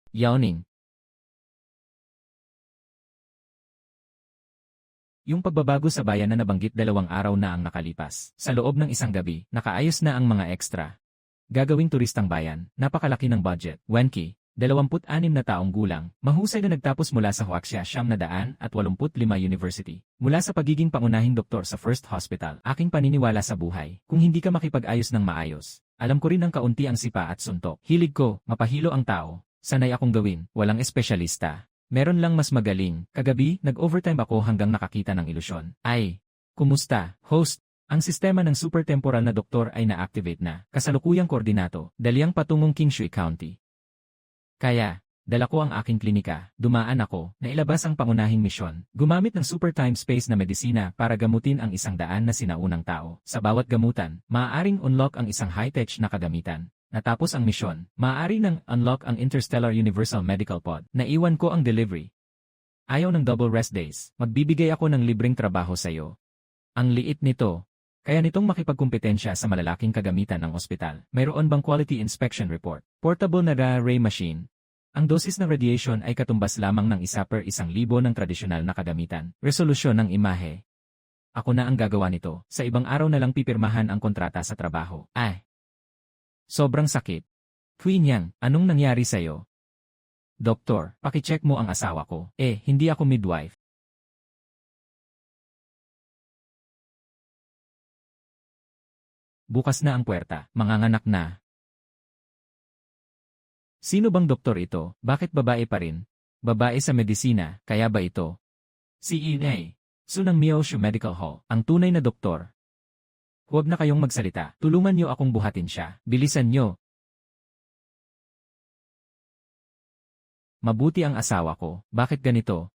Yawning. Yung pagbabago sa bayan na nabanggit 2 araw na ang nakalipas. Sa loob ng isang gabi, nakaayos na ang mga ekstra. Gagawing turistang bayan, napakalaki ng budget. Wenki, 26 na taong gulang, mahusay na nagtapos mula sa Huaxia 985 University. Mula sa pagiging pangunahing doktor sa First Hospital, aking paniniwala sa buhay. Kung hindi ka makipag-ayos ng maayos, alam ko rin ang kaunti ang sipa at suntok. Hilig ko, mapahilo ang tao. Sanay akong gawin, walang espesyalista. Meron lang mas magaling. Kagabi, nag-overtime ako hanggang nakakita ng ilusyon. Ay, kumusta, host? Ang sistema ng super temporal na doktor ay na-activate na. Kasalukuyang koordinato, dalyang patungong Qingshui County. Kaya, dala ko ang aking klinika, dumaan ako, nailabas ang pangunahing misyon, gumamit ng super time-space na medisina para gamutin ang 100 na sinaunang tao. Sa bawat gamutan, maaaring unlock ang isang high-tech na kagamitan. Natapos ang misyon, maaari nang unlock ang Interstellar Universal Medical Pod. Naiwan ko ang delivery. Ayaw ng double rest days, magbibigay ako ng libreng trabaho sa iyo. Ang liit nito. Kaya nitong makipagkumpetensya sa malalaking kagamitan ng ospital. Mayroon bang quality inspection report? Portable na ray machine. Ang dosis ng radiation ay katumbas lamang ng 1/1000 ng tradisyonal na kagamitan. Resolusyon ng imahe. Ako na ang gagawa nito. Sa ibang araw na lang pipirmahan ang kontrata sa trabaho. Sobrang sakit. Queen Yang, anong nangyari sa'yo? Doktor, pakicheck mo ang asawa ko. Hindi ako midwife. Bukas na ang puwerta, manganganak na. Sino bang doktor ito? Bakit babae pa rin? Babae sa medisina, kaya ba ito? Si Inay. Sunang Mioshu Medical Hall, ang tunay na doktor. Huwag na kayong magsalita. Tulungan niyo akong buhatin siya. Bilisan niyo. Mabuti ang asawa ko. Bakit ganito?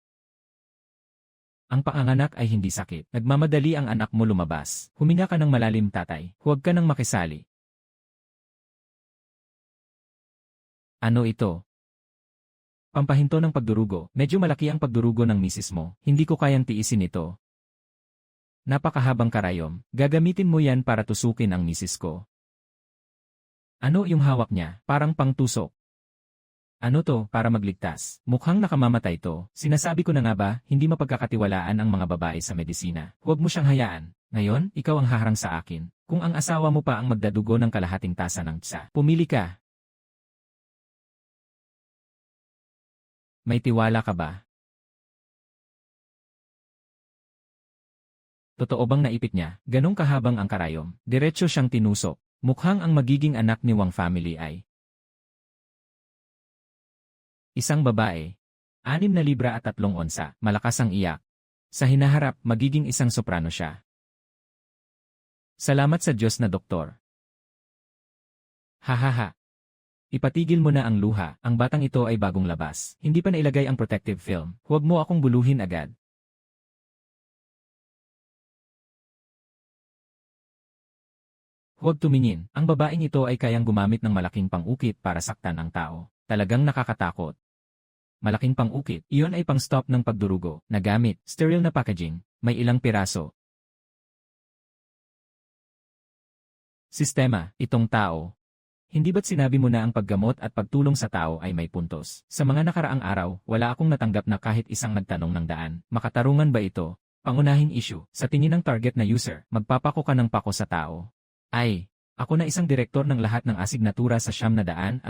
Ang panganganak ay hindi sakit. Nagmamadali ang anak mo lumabas. Huminga ka ng malalim, tatay. Huwag ka nang makisali. Ano ito? Pampahinto ng pagdurugo. Medyo malaki ang pagdurugo ng misis mo. Hindi ko kayang tiisin ito. Napakahabang karayom, gagamitin mo yan para tusukin ang misis ko. Ano yung hawak niya? Parang pangtusok. Ano to, para magligtas? Mukhang nakamamatay to. Sinasabi ko na nga ba, hindi mapagkakatiwalaan ang mga babae sa medisina. Huwag mo siyang hayaan. Ngayon, ikaw ang haharang sa akin. Kung ang asawa mo pa ang magdadugo ng kalahating tasa ng tsa, pumili ka. May tiwala ka ba? Totoo bang naipit niya? Ganong kahabang ang karayom. Diretso siyang tinusok. Mukhang ang magiging anak ni Wang family ay isang babae. 6 na libra at 3 onsa. Malakas ang iyak. Sa hinaharap, magiging isang soprano siya. Salamat sa Diyos na doktor. Hahaha. Ipatigil mo na ang luha. Ang batang ito ay bagong labas. Hindi pa nailagay ang protective film. Huwag mo akong buluhin agad. Huwag tumingin. Ang babaeng ito ay kayang gumamit ng malaking pang-ukit para saktan ang tao. Talagang nakakatakot. Malaking pang-ukit, iyon ay pang-stop ng pagdurugo. Nagamit, sterile na packaging, may ilang piraso. Sistema, itong tao. Hindi ba't sinabi mo na ang paggamot at pagtulong sa tao ay may puntos? Sa mga nakaraang araw, wala akong natanggap na kahit isang nagtanong ng daan. Makatarungan ba ito? Pangunahing issue, sa tingin ng target na user, magpapako ka ng pako sa tao. Ako na isang direktor ng lahat ng asignatura sa 985.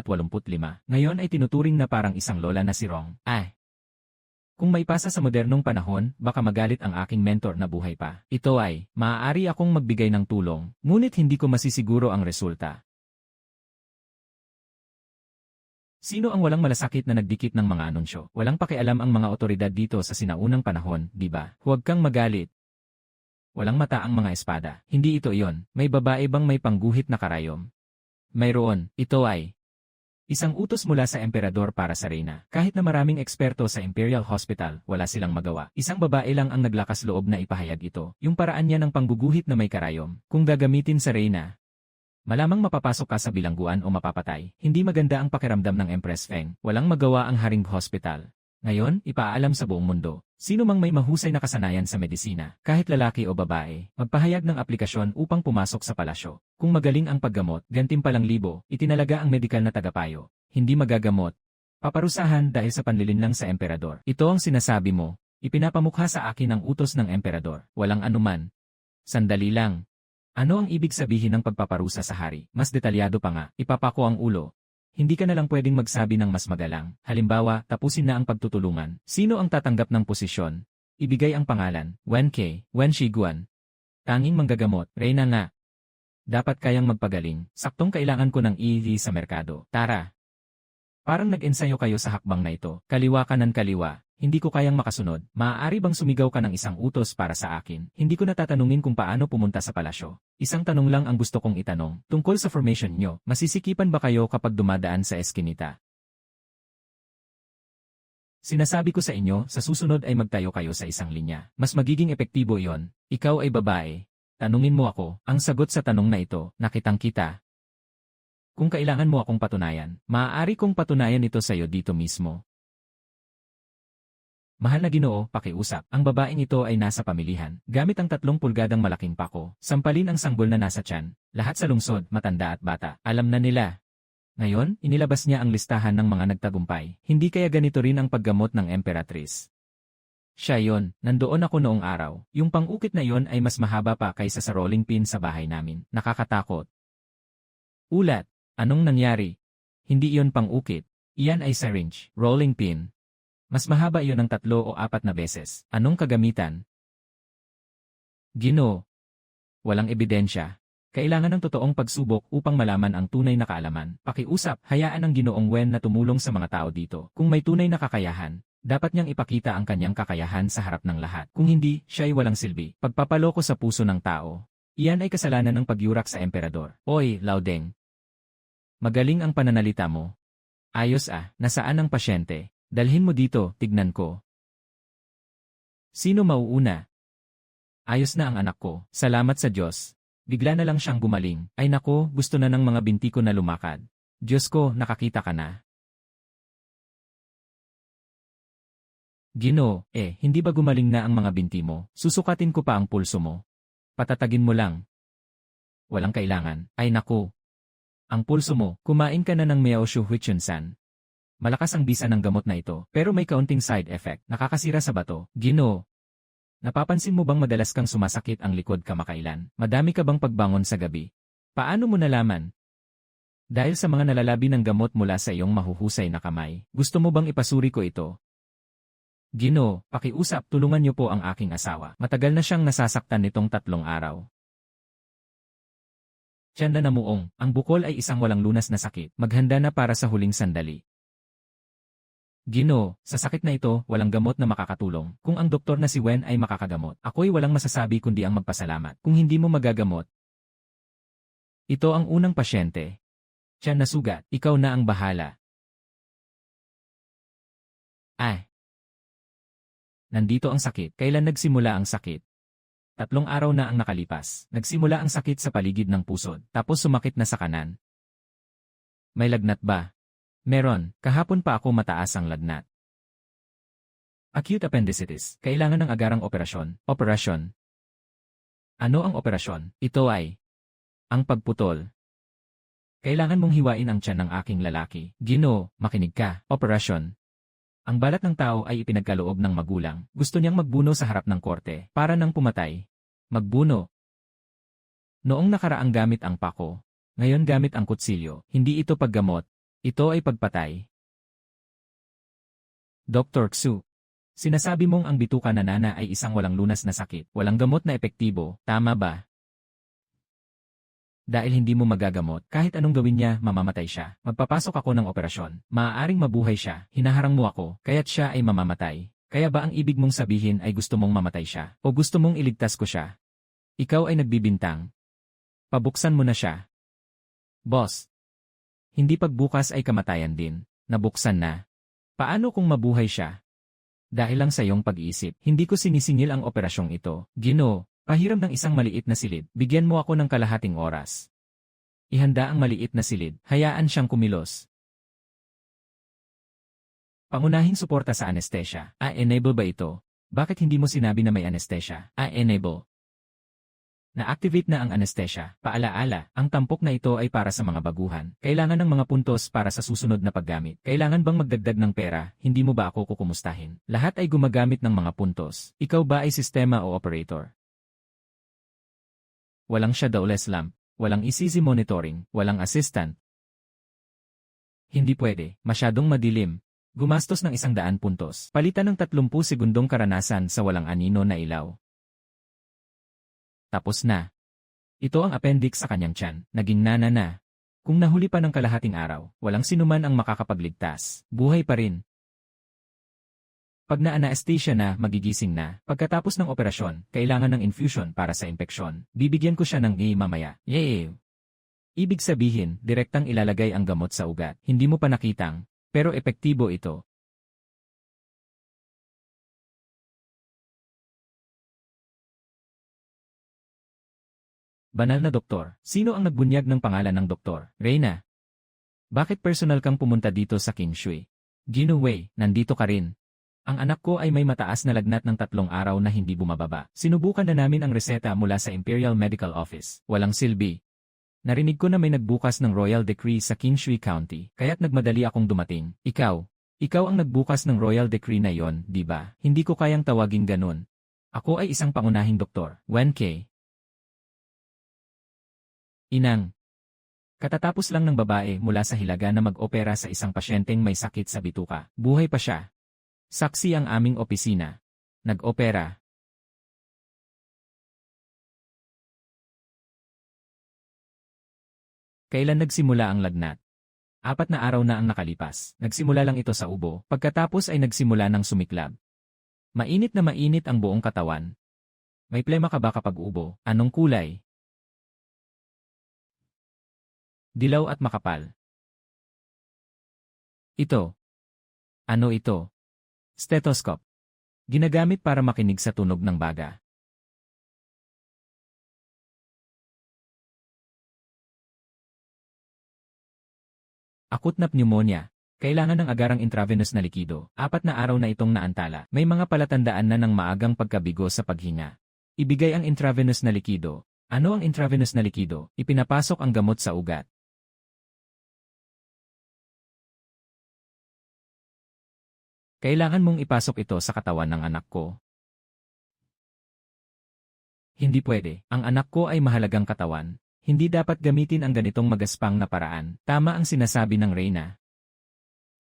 Ngayon ay tinuturing na parang isang lola na si Rong. Kung may pasa sa modernong panahon, baka magalit ang aking mentor na buhay pa. Ito ay, maaari akong magbigay ng tulong, ngunit hindi ko masisiguro ang resulta. Sino ang walang malasakit na nagdikit ng mga anunsyo? Walang pakialam ang mga otoridad dito sa sinaunang panahon, di ba? Huwag kang magalit. Walang mata ang mga espada. Hindi ito iyon. May babae bang may pangguhit na karayom? Mayroon. Ito ay isang utos mula sa emperador para sa reyna. Kahit na maraming eksperto sa Imperial Hospital, wala silang magawa. Isang babae lang ang naglakas loob na ipahayag ito. Yung paraan niya ng pangguguhit na may karayom. Kung gagamitin sa reyna, malamang mapapasok ka sa bilangguan o mapapatay. Hindi maganda ang pakiramdam ng Empress Feng. Walang magawa ang Haring Hospital. Ngayon, ipaalam sa buong mundo. Sino mang may mahusay na kasanayan sa medisina, kahit lalaki o babae, magpahayag ng aplikasyon upang pumasok sa palasyo. Kung magaling ang paggamot, gantimpalang libo, itinalaga ang medikal na tagapayo. Hindi magagamot. Paparusahan dahil sa panlilinlang sa emperador. Ito ang sinasabi mo. Ipinapamukha sa akin ang utos ng emperador. Walang anuman. Sandali lang. Ano ang ibig sabihin ng pagpaparusa sa hari? Mas detalyado pa nga. Ipapako ang ulo. Hindi ka na lang pwedeng magsabi ng mas magalang. Halimbawa, tapusin na ang pagtutulungan. Sino ang tatanggap ng posisyon? Ibigay ang pangalan. Wen Shiguan. Tanging manggagamot. Reyna nga. Dapat kayang magpagaling. Saktong kailangan ko ng EV sa merkado. Tara. Parang nag-ensayo kayo sa hakbang na ito. Kaliwa kanan kaliwa. Hindi ko kayang makasunod. Maaari bang sumigaw ka ng isang utos para sa akin? Hindi ko natatanungin kung paano pumunta sa palasyo. Isang tanong lang ang gusto kong itanong. Tungkol sa formation nyo, masisikipan ba kayo kapag dumadaan sa eskinita? Sinasabi ko sa inyo, sa susunod ay magtayo kayo sa isang linya. Mas magiging epektibo iyon. Ikaw ay babae. Tanungin mo ako, ang sagot sa tanong na ito, nakitang kita. Kung kailangan mo akong patunayan, maaari kong patunayan ito sa iyo dito mismo. Mahal na Ginoo, pakiusap. Ang babaeng ito ay nasa pamilihan. Gamit ang 3 pulgadang malaking pako. Sampalin ang sanggol na nasa tiyan. Lahat sa lungsod, matanda at bata. Alam na nila. Ngayon, inilabas niya ang listahan ng mga nagtagumpay. Hindi kaya ganito rin ang paggamot ng emperatrice. Siya yon, nandoon ako noong araw. Yung pang-ukit na yon ay mas mahaba pa kaysa sa rolling pin sa bahay namin. Nakakatakot. Ulat. Anong nangyari? Hindi iyon pang-ukit. Iyan ay syringe, rolling pin. Mas mahaba iyon ng 3 o 4 na beses. Anong kagamitan? Ginoo. Walang ebidensya. Kailangan ng totoong pagsubok upang malaman ang tunay na kaalaman. Pakiusap, hayaan ang Ginoong Wen na tumulong sa mga tao dito. Kung may tunay na kakayahan, dapat niyang ipakita ang kanyang kakayahan sa harap ng lahat. Kung hindi, siya ay walang silbi. Pagpapaloko sa puso ng tao. Iyan ay kasalanan ng pagyurak sa emperador. Oy, Laudeng. Magaling ang pananalita mo. Ayos nasaan ang pasyente? Dalhin mo dito, tignan ko. Sino mauuna? Ayos na ang anak ko, salamat sa Diyos. Bigla na lang siyang gumaling. Ay nako, gusto na ng mga binti ko na lumakad. Diyos ko, nakakita ka na. Ginoo, hindi ba gumaling na ang mga binti mo? Susukatin ko pa ang pulso mo. Patatagin mo lang. Walang kailangan. Ay nako. Ang pulso mo, kumain ka na ng Meoshu Huichunsan. Malakas ang bisa ng gamot na ito, pero may kaunting side effect, nakakasira sa bato. Ginoo. Napapansin mo bang madalas kang sumasakit ang likod kamakailan? Madami ka bang pagbangon sa gabi? Paano mo nalaman? Dahil sa mga nalalabi ng gamot mula sa iyong mahuhusay na kamay, gusto mo bang ipasuri ko ito? Ginoo, pakiusap, tulungan niyo po ang aking asawa. Matagal na siyang nasasaktan nitong 3 araw. Tiyan na namuong, ang bukol ay isang walang lunas na sakit. Maghanda na para sa huling sandali. Ginoo, sa sakit na ito, walang gamot na makakatulong. Kung ang doktor na si Wen ay makakagamot, ako'y walang masasabi kundi ang magpasalamat. Kung hindi mo magagamot, ito ang unang pasyente. Tiyan na sugat, ikaw na ang bahala. Nandito ang sakit. Kailan nagsimula ang sakit? 3 araw na ang nakalipas. Nagsimula ang sakit sa paligid ng pusod, tapos sumakit na sa kanan. May lagnat ba? Meron, kahapon pa ako mataas ang lagnat. Acute appendicitis. Kailangan ng agarang operasyon. Operasyon. Ano ang operasyon? Ito ay ang pagputol. Kailangan mong hiwain ang tiyan ng aking lalaki. Ginoo, makinig ka. Operasyon. Ang balat ng tao ay ipinagkaloob ng magulang. Gusto niyang magbuno sa harap ng korte. Para nang pumatay. Magbuno. Noong nakaraang gamit ang pako. Ngayon gamit ang kutsilyo. Hindi ito paggamot. Ito ay pagpatay. Dr. Xu. Sinasabi mong ang bituka na nana ay isang walang lunas na sakit. Walang gamot na epektibo. Tama ba? Dahil hindi mo magagamot, kahit anong gawin niya, mamamatay siya. Magpapasok ako ng operasyon. Maaaring mabuhay siya. Hinaharang mo ako, kaya't siya ay mamamatay. Kaya ba ang ibig mong sabihin ay gusto mong mamatay siya? O gusto mong iligtas ko siya? Ikaw ay nagbibintang. Pabuksan mo na siya. Boss. Hindi pagbukas ay kamatayan din. Nabuksan na. Paano kung mabuhay siya? Dahil lang sa iyong pag-iisip, hindi ko sinisingil ang operasyong ito. Ginoo. Pahiram ng isang maliit na silid. Bigyan mo ako ng kalahating oras. Ihanda ang maliit na silid. Hayaan siyang kumilos. Pangunahing suporta sa anesthesia. Enable ba ito? Bakit hindi mo sinabi na may anesthesia? Enable. Na-activate na ang anesthesia. Paalaala, ang tampok na ito ay para sa mga baguhan. Kailangan ng mga puntos para sa susunod na paggamit. Kailangan bang magdagdag ng pera? Hindi mo ba ako kukumustahin? Lahat ay gumagamit ng mga puntos. Ikaw ba ay sistema o operator? Walang shadowless lamp. Walang ECG monitoring. Walang assistant. Hindi pwede. Masyadong madilim. Gumastos ng 100 puntos. Palitan ng 30 segundong karanasan sa walang anino na ilaw. Tapos na. Ito ang appendix sa kanyang tiyan. Naging nana na. Kung nahuli pa ng kalahating araw, walang sinuman ang makakapagligtas. Buhay pa rin. Pag na-anesthesia na, magigising na. Pagkatapos ng operasyon, kailangan ng infusion para sa impeksyon. Bibigyan ko siya ng mamaya. Yay! Ibig sabihin, direktang ilalagay ang gamot sa ugat. Hindi mo pa nakitang, pero epektibo ito. Banal na doktor. Sino ang nagbunyag ng pangalan ng doktor? Reyna. Bakit personal kang pumunta dito sa King Shui? Gino Wei, nandito ka rin. Ang anak ko ay may mataas na lagnat ng 3 araw na hindi bumababa. Sinubukan na namin ang reseta mula sa Imperial Medical Office. Walang silbi. Narinig ko na may nagbukas ng Royal Decree sa King Shui County, kaya't nagmadali akong dumating. Ikaw ang nagbukas ng Royal Decree na yon, di ba? Hindi ko kayang tawagin ganun. Ako ay isang pangunahing doktor, Wen K. Inang. Katatapos lang ng babae mula sa Hilaga na mag-opera sa isang pasyenteng may sakit sa bituka. Buhay pa siya. Saksi ang aming opisina. Nag-opera. Kailan nagsimula ang lagnat? 4 na araw na ang nakalipas. Nagsimula lang ito sa ubo, pagkatapos ay nagsimula ng sumiklab. Mainit na mainit ang buong katawan. May plema ka ba kapag ubo? Anong kulay? Dilaw at makapal. Ito. Ano ito? Stethoscope. Ginagamit para makinig sa tunog ng baga. Akut na pneumonia. Kailangan ng agarang intravenous na likido. 4 na araw na itong naantala. May mga palatandaan na ng maagang pagkabigo sa paghinga. Ibigay ang intravenous na likido. Ano ang intravenous na likido? Ipinapasok ang gamot sa ugat. Kailangan mong ipasok ito sa katawan ng anak ko. Hindi pwede. Ang anak ko ay mahalagang katawan. Hindi dapat gamitin ang ganitong magaspang na paraan. Tama ang sinasabi ng Reyna.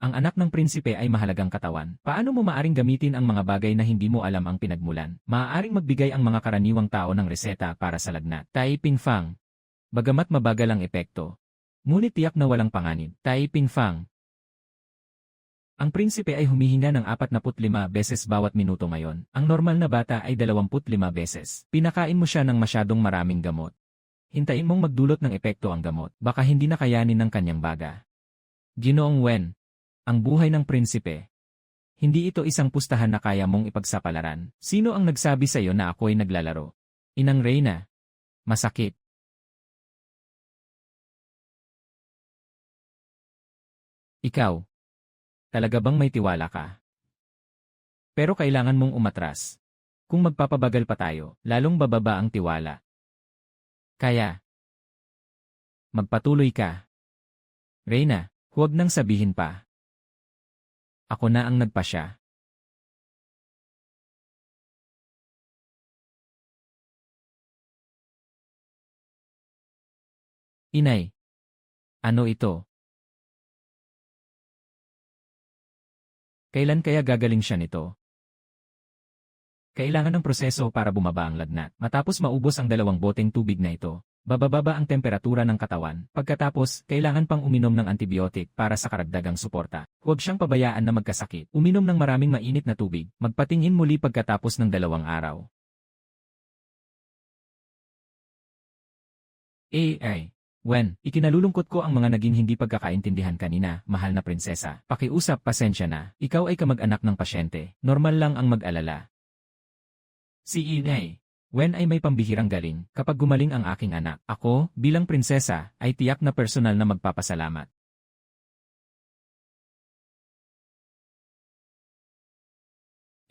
Ang anak ng prinsipe ay mahalagang katawan. Paano mo maaring gamitin ang mga bagay na hindi mo alam ang pinagmulan? Maaaring magbigay ang mga karaniwang tao ng reseta para sa lagnat. Tai Ping Fang. Bagamat mabagal ang epekto, ngunit tiyak na walang panganib. Tai Ping Fang. Ang prinsipe ay humihinga ng 45 beses bawat minuto ngayon. Ang normal na bata ay 25 beses. Pinakain mo siya ng masyadong maraming gamot. Hintayin mong magdulot ng epekto ang gamot. Baka hindi na kayanin ng kanyang baga. Ginoong Wen. Ang buhay ng prinsipe. Hindi ito isang pustahan na kaya mong ipagsapalaran. Sino ang nagsabi sa iyo na ako'y naglalaro? Inang Reyna. Masakit. Ikaw. Talaga bang may tiwala ka? Pero kailangan mong umatras. Kung magpapabagal pa tayo, lalong bababa ang tiwala. Kaya, magpatuloy ka. Reyna, huwag nang sabihin pa. Ako na ang nagpasya. Inay. Ano ito? Kailan kaya gagaling siya nito? Kailangan ng proseso para bumaba ang lagnat. Matapos maubos ang 2 boteng tubig na ito, bababa ang temperatura ng katawan. Pagkatapos, kailangan pang uminom ng antibiotic para sa karagdagang suporta. Huwag siyang pabayaan na magkasakit. Uminom ng maraming mainit na tubig. Magpatingin muli pagkatapos ng 2 araw. Wen, ikinalulungkot ko ang mga naging hindi pagkakaintindihan kanina, mahal na prinsesa. Pakiusap, pasensya na. Ikaw ay kamag-anak ng pasyente. Normal lang ang mag-alala. Si Inay. Wen ay may pambihirang galing. Kapag gumaling ang aking anak, ako, bilang prinsesa, ay tiyak na personal na magpapasalamat.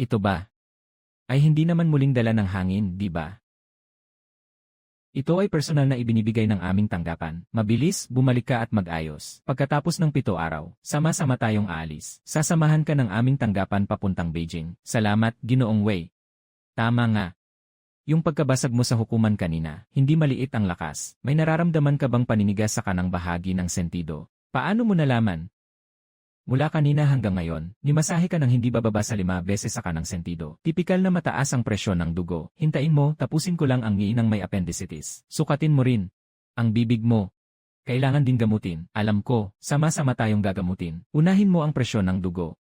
Ito ba? Ay hindi naman muling dala ng hangin, di ba? Ito ay personal na ibinibigay ng aming tanggapan. Mabilis, bumalik ka at mag-ayos. Pagkatapos ng 7 araw, sama-sama tayong aalis. Sasamahan ka ng aming tanggapan papuntang Beijing. Salamat, Ginoong Wei. Tama nga. Yung pagkabasag mo sa hukuman kanina, hindi maliit ang lakas. May nararamdaman ka bang paninigas sa kanang bahagi ng sentido? Paano mo nalaman? Mula kanina hanggang ngayon, nimasahe ka ng hindi bababa sa 5 beses sa kanang sentido. Tipikal na mataas ang presyon ng dugo. Hintayin mo, tapusin ko lang ang ngiinang may appendicitis. Sukatin mo rin ang bibig mo. Kailangan din gamutin. Alam ko, sama-sama tayong gagamutin. Unahin mo ang presyon ng dugo.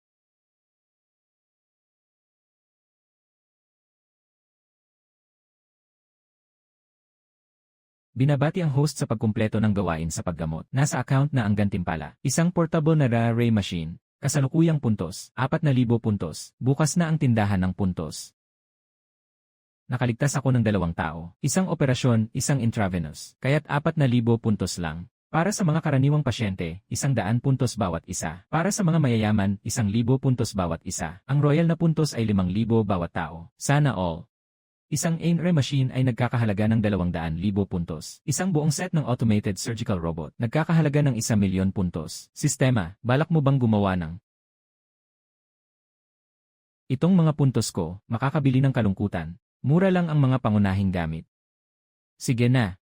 Binabati ang host sa pagkumpleto ng gawain sa paggamot. Nasa account na ang gantimpala. Isang portable na ray machine. Kasalukuyang puntos. 4,000 puntos. Bukas na ang tindahan ng puntos. Nakaligtas ako ng 2 tao. Isang operasyon, isang intravenous. Kaya't 4,000 puntos lang. Para sa mga karaniwang pasyente, 100 puntos bawat isa. Para sa mga mayayaman, 1,000 puntos bawat isa. Ang royal na puntos ay 5,000 bawat tao. Sana all. Isang ray machine ay nagkakahalaga ng 200,000 puntos. Isang buong set ng automated surgical robot, nagkakahalaga ng 1,000,000 puntos. Sistema, balak mo bang gumawa ng itong mga puntos ko, makakabili ng kalungkutan. Mura lang ang mga pangunahing gamit. Sige na.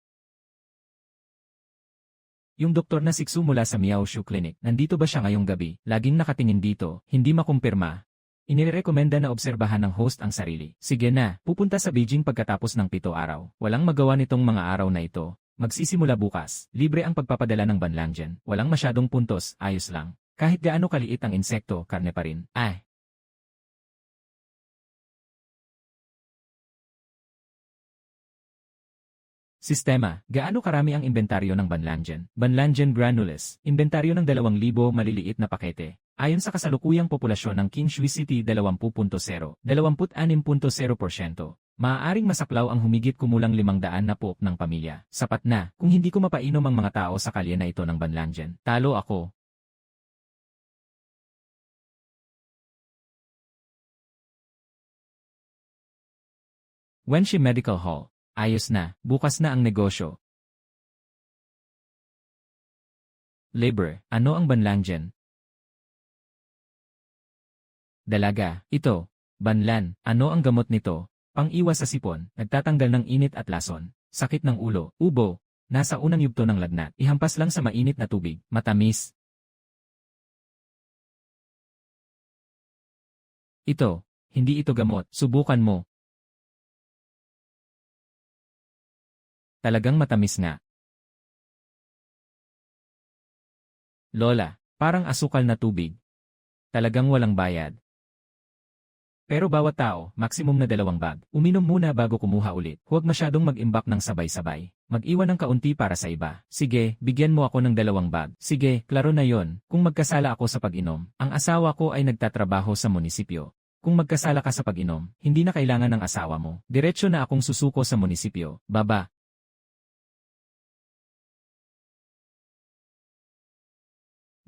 Yung doktor na siksu mula sa Miaoshu Clinic, nandito ba siya ngayong gabi? Laging nakatingin dito, hindi makumpirma. Inirekomenda na obserbahan ng host ang sarili. Sige na, pupunta sa Beijing pagkatapos ng 7 araw. Walang magawa nitong mga araw na ito. Magsisimula bukas. Libre ang pagpapadala ng Banlangen. Walang masyadong puntos, ayos lang. Kahit gaano kaliit ang insekto, karne pa rin. Ay! Sistema, gaano karami ang inventaryo ng Banlangen? Banlangen granules, inventaryo ng 2,000 maliliit na pakete. Ayon sa kasalukuyang populasyon ng Kinshui City 20.0, 26.0%, maaaring masaklaw ang humigit kumulang 500 na pook ng pamilya. Sapat na, kung hindi ko mapainom ang mga tao sa kalye na ito ng Banlangen. Talo ako. Wenshi Medical Hall. Ayos na, bukas na ang negosyo. Labor, ano ang Banlangen? Dalaga, ito. Banlan, ano ang gamot nito? Pang-iwas sa sipon, nagtatanggal ng init at lason. Sakit ng ulo, ubo, nasa unang yugto ng lagnat. Ihampas lang sa mainit na tubig, matamis. Ito, hindi ito gamot, subukan mo. Talagang matamis nga. Lola, parang asukal na tubig. Talagang walang bayad. Pero bawat tao, maximum na 2 bag. Uminom muna bago kumuha ulit. Huwag masyadong mag-imbak ng sabay-sabay. Mag-iwan ng kaunti para sa iba. Sige, bigyan mo ako ng 2 bag. Sige, klaro na yon. Kung magkasala ako sa pag-inom, ang asawa ko ay nagtatrabaho sa munisipyo. Kung magkasala ka sa pag-inom, hindi na kailangan ng asawa mo. Diretso na akong susuko sa munisipyo. Baba.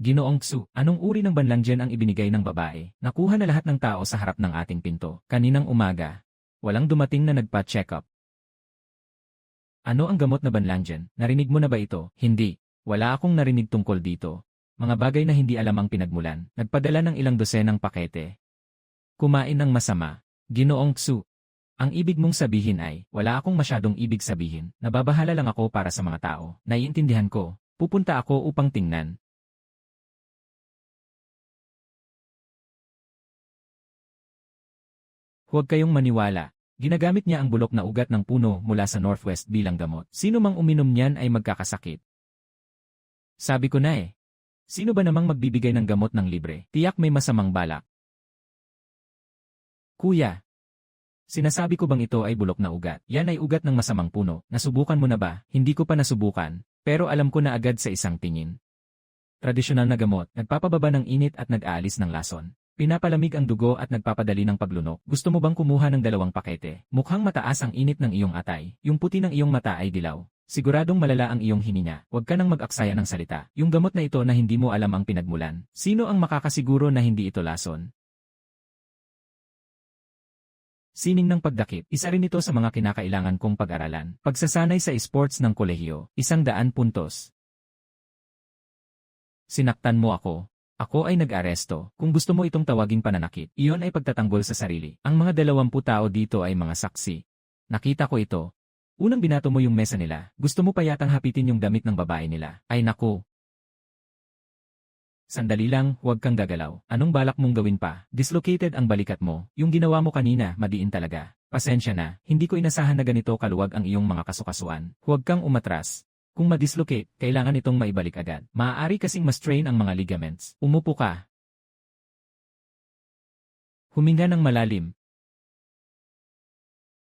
Ginoong Tsu, anong uri ng Banlangen ang ibinigay ng babae? Nakuha na lahat ng tao sa harap ng ating pinto. Kaninang umaga. Walang dumating na nagpa-check up. Ano ang gamot na Banlangen? Narinig mo na ba ito? Hindi. Wala akong narinig tungkol dito. Mga bagay na hindi alam ang pinagmulan. Nagpadala ng ilang dosenang pakete. Kumain ng masama. Ginoong Tsu. Ang ibig mong sabihin ay, wala akong masyadong ibig sabihin. Nababahala lang ako para sa mga tao. Naiintindihan ko. Pupunta ako upang tingnan. Huwag kayong maniwala. Ginagamit niya ang bulok na ugat ng puno mula sa Northwest bilang gamot. Sino mang uminom niyan ay magkakasakit. Sabi ko na eh. Sino ba namang magbibigay ng gamot ng libre? Tiyak may masamang balak. Kuya. Sinasabi ko bang ito ay bulok na ugat? Yan ay ugat ng masamang puno. Nasubukan mo na ba? Hindi ko pa nasubukan. Pero alam ko na agad sa isang tingin. Tradisyonal na gamot, nagpapababa ng init at nag-aalis ng lason. Pinapalamig ang dugo at nagpapadali ng paglunok. Gusto mo bang kumuha ng 2 pakete? Mukhang mataas ang init ng iyong atay. Yung puti ng iyong mata ay dilaw. Siguradong malala ang iyong hininga. Huwag ka nang mag-aksaya ng salita. Yung gamot na ito na hindi mo alam ang pinagmulan. Sino ang makakasiguro na hindi ito lason? Sining ng pagdakip, isa rin ito sa mga kinakailangan kong pag-aralan. Pagsasanay sa sports ng kolehiyo, 100 puntos. Sinaktan mo ako. Ako ay nag-aresto. Kung gusto mo itong tawaging pananakit, iyon ay pagtatanggol sa sarili. Ang mga 20 tao dito ay mga saksi. Nakita ko ito. Unang binato mo yung mesa nila. Gusto mo pa yatang hapitin yung damit ng babae nila. Ay naku. Sandali lang, huwag kang gagalaw. Anong balak mong gawin pa? Dislocated ang balikat mo. Yung ginawa mo kanina, madiin talaga. Pasensya na, hindi ko inasahan na ganito kaluwag ang iyong mga kasukasuan. Huwag kang umatras. Kung ma-dislocate, kailangan itong maibalik agad. Maaari kasing ma-strain ang mga ligaments. Umupo ka. Huminga ng malalim.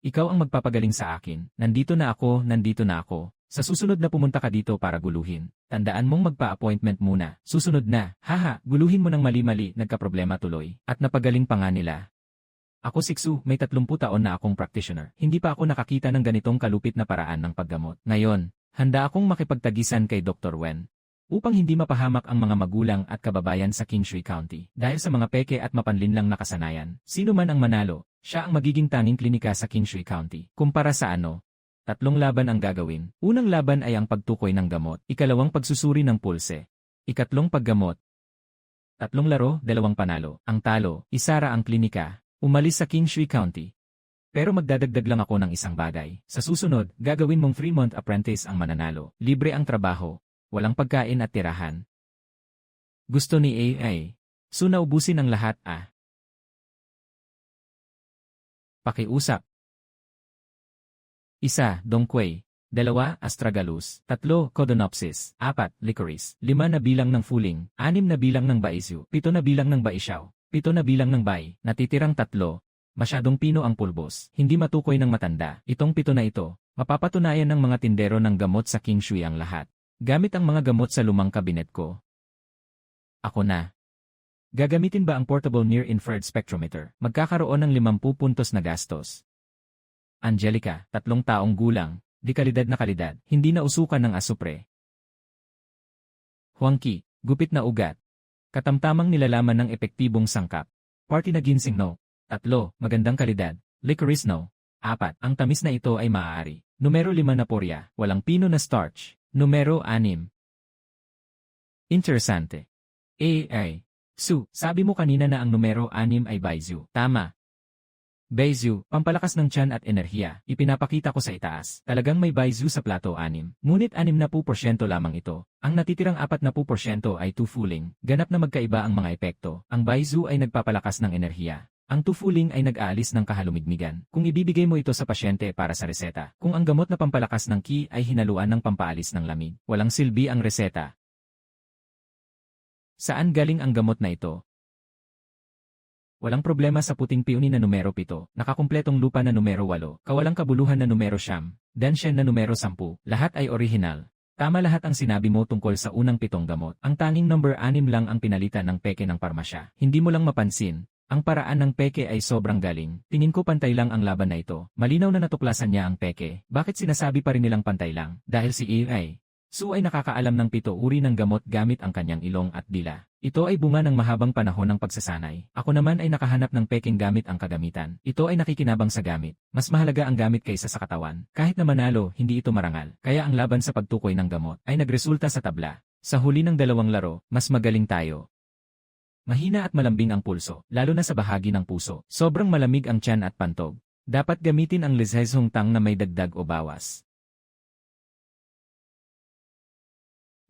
Ikaw ang magpapagaling sa akin. Nandito na ako, nandito na ako. Sa susunod na pumunta ka dito para guluhin. Tandaan mong magpa-appointment muna. Susunod na, haha, guluhin mo ng mali-mali, nagkaproblema tuloy. At napagaling pa nga nila. Ako Siksu, may 30 taon na akong practitioner. Hindi pa ako nakakita ng ganitong kalupit na paraan ng paggamot. Ngayon, handa akong makipagtagisan kay Dr. Wen. Upang hindi mapahamak ang mga magulang at kababayan sa Kingshui County. Dahil sa mga peke at mapanlinlang nakasanayan, sino man ang manalo, siya ang magiging tanging klinika sa Kingshui County. Kumpara sa ano? 3 laban ang gagawin. Unang laban ay ang pagtukoy ng gamot. Ikalawang pagsusuri ng pulse. Ikatlong paggamot. 3 laro, 2 panalo. Ang talo, isara ang klinika. Umalis sa Kingshui County. Pero magdadagdag lang ako ng isang bagay. Sa susunod, gagawin mong Fremont Apprentice ang mananalo. Libre ang trabaho. Walang pagkain at tirahan. Gusto ni AI. So naubusin ang lahat Pakiusap. 1. Dongquai. 2. Astragalus. 3. Codonopsis. 4. Licorice. 5 na bilang ng Fuling. 6 na bilang ng Baizu. 7 na bilang ng Baisyaw. 7 na bilang ng Bai. Natitirang 3. Masyadong pino ang pulbos. Hindi matukoy ng matanda. Itong 7 na ito, mapapatunayan ng mga tindero ng gamot sa Kingshui ang lahat. Gamit ang mga gamot sa lumang kabinet ko. Ako na. Gagamitin ba ang portable near-infrared spectrometer? Magkakaroon ng 50 puntos na gastos. Angelica, 3 taong gulang, di kalidad na kalidad, hindi na usukan ng asupre. Huangqi, gupit na ugat. Katamtamang nilalaman ng epektibong sangkap. Party na ginseng no. 3. Magandang kalidad. Licorice no. 4. Ang tamis na ito ay maaari. Numero 5 na porya, walang pino na starch. Numero 6. Interesante. AI. Su, sabi mo kanina na ang numero 6 ay Baizu. Tama. Baizu, pampalakas ng tiyan at enerhiya, ipinapakita ko sa itaas. Talagang may Baizu sa plato 6. Ngunit 60% lamang ito. Ang natitirang 40% ay Tu-Fuling. Ganap na magkaiba ang mga epekto. Ang Baizu ay nagpapalakas ng enerhiya. Ang Tu-Fuling ay nag-aalis ng kahalumigmigan. Kung ibibigay mo ito sa pasyente para sa reseta. Kung ang gamot na pampalakas ng Qi ay hinaluan ng pampaalis ng lamig, walang silbi ang reseta. Saan galing ang gamot na ito? Walang problema sa puting peony na numero 7, nakakumpletong lupa na numero 8, kawalang kabuluhan na numero 9, dansyan na numero 10, lahat ay orihinal. Tama lahat ang sinabi mo tungkol sa unang 7 gamot. Ang tanging number 6 lang ang pinalitan ng peke ng parmasya. Hindi mo lang mapansin, ang paraan ng peke ay sobrang galing. Tingin ko pantay lang ang laban na ito. Malinaw na natuklasan niya ang peke. Bakit sinasabi pa rin nilang pantay lang? Dahil si AI. Su ay nakakaalam ng 7 uri ng gamot gamit ang kanyang ilong at dila. Ito ay bunga ng mahabang panahon ng pagsasanay. Ako naman ay nakahanap ng peking gamit ang kagamitan. Ito ay nakikinabang sa gamit. Mas mahalaga ang gamit kaysa sa katawan. Kahit na manalo, hindi ito marangal. Kaya ang laban sa pagtukoy ng gamot ay nagresulta sa tabla. Sa huli ng 2 laro, mas magaling tayo. Mahina at malambing ang pulso, lalo na sa bahagi ng puso. Sobrang malamig ang tiyan at pantog. Dapat gamitin ang Lizhezhong Tang na may dagdag o bawas.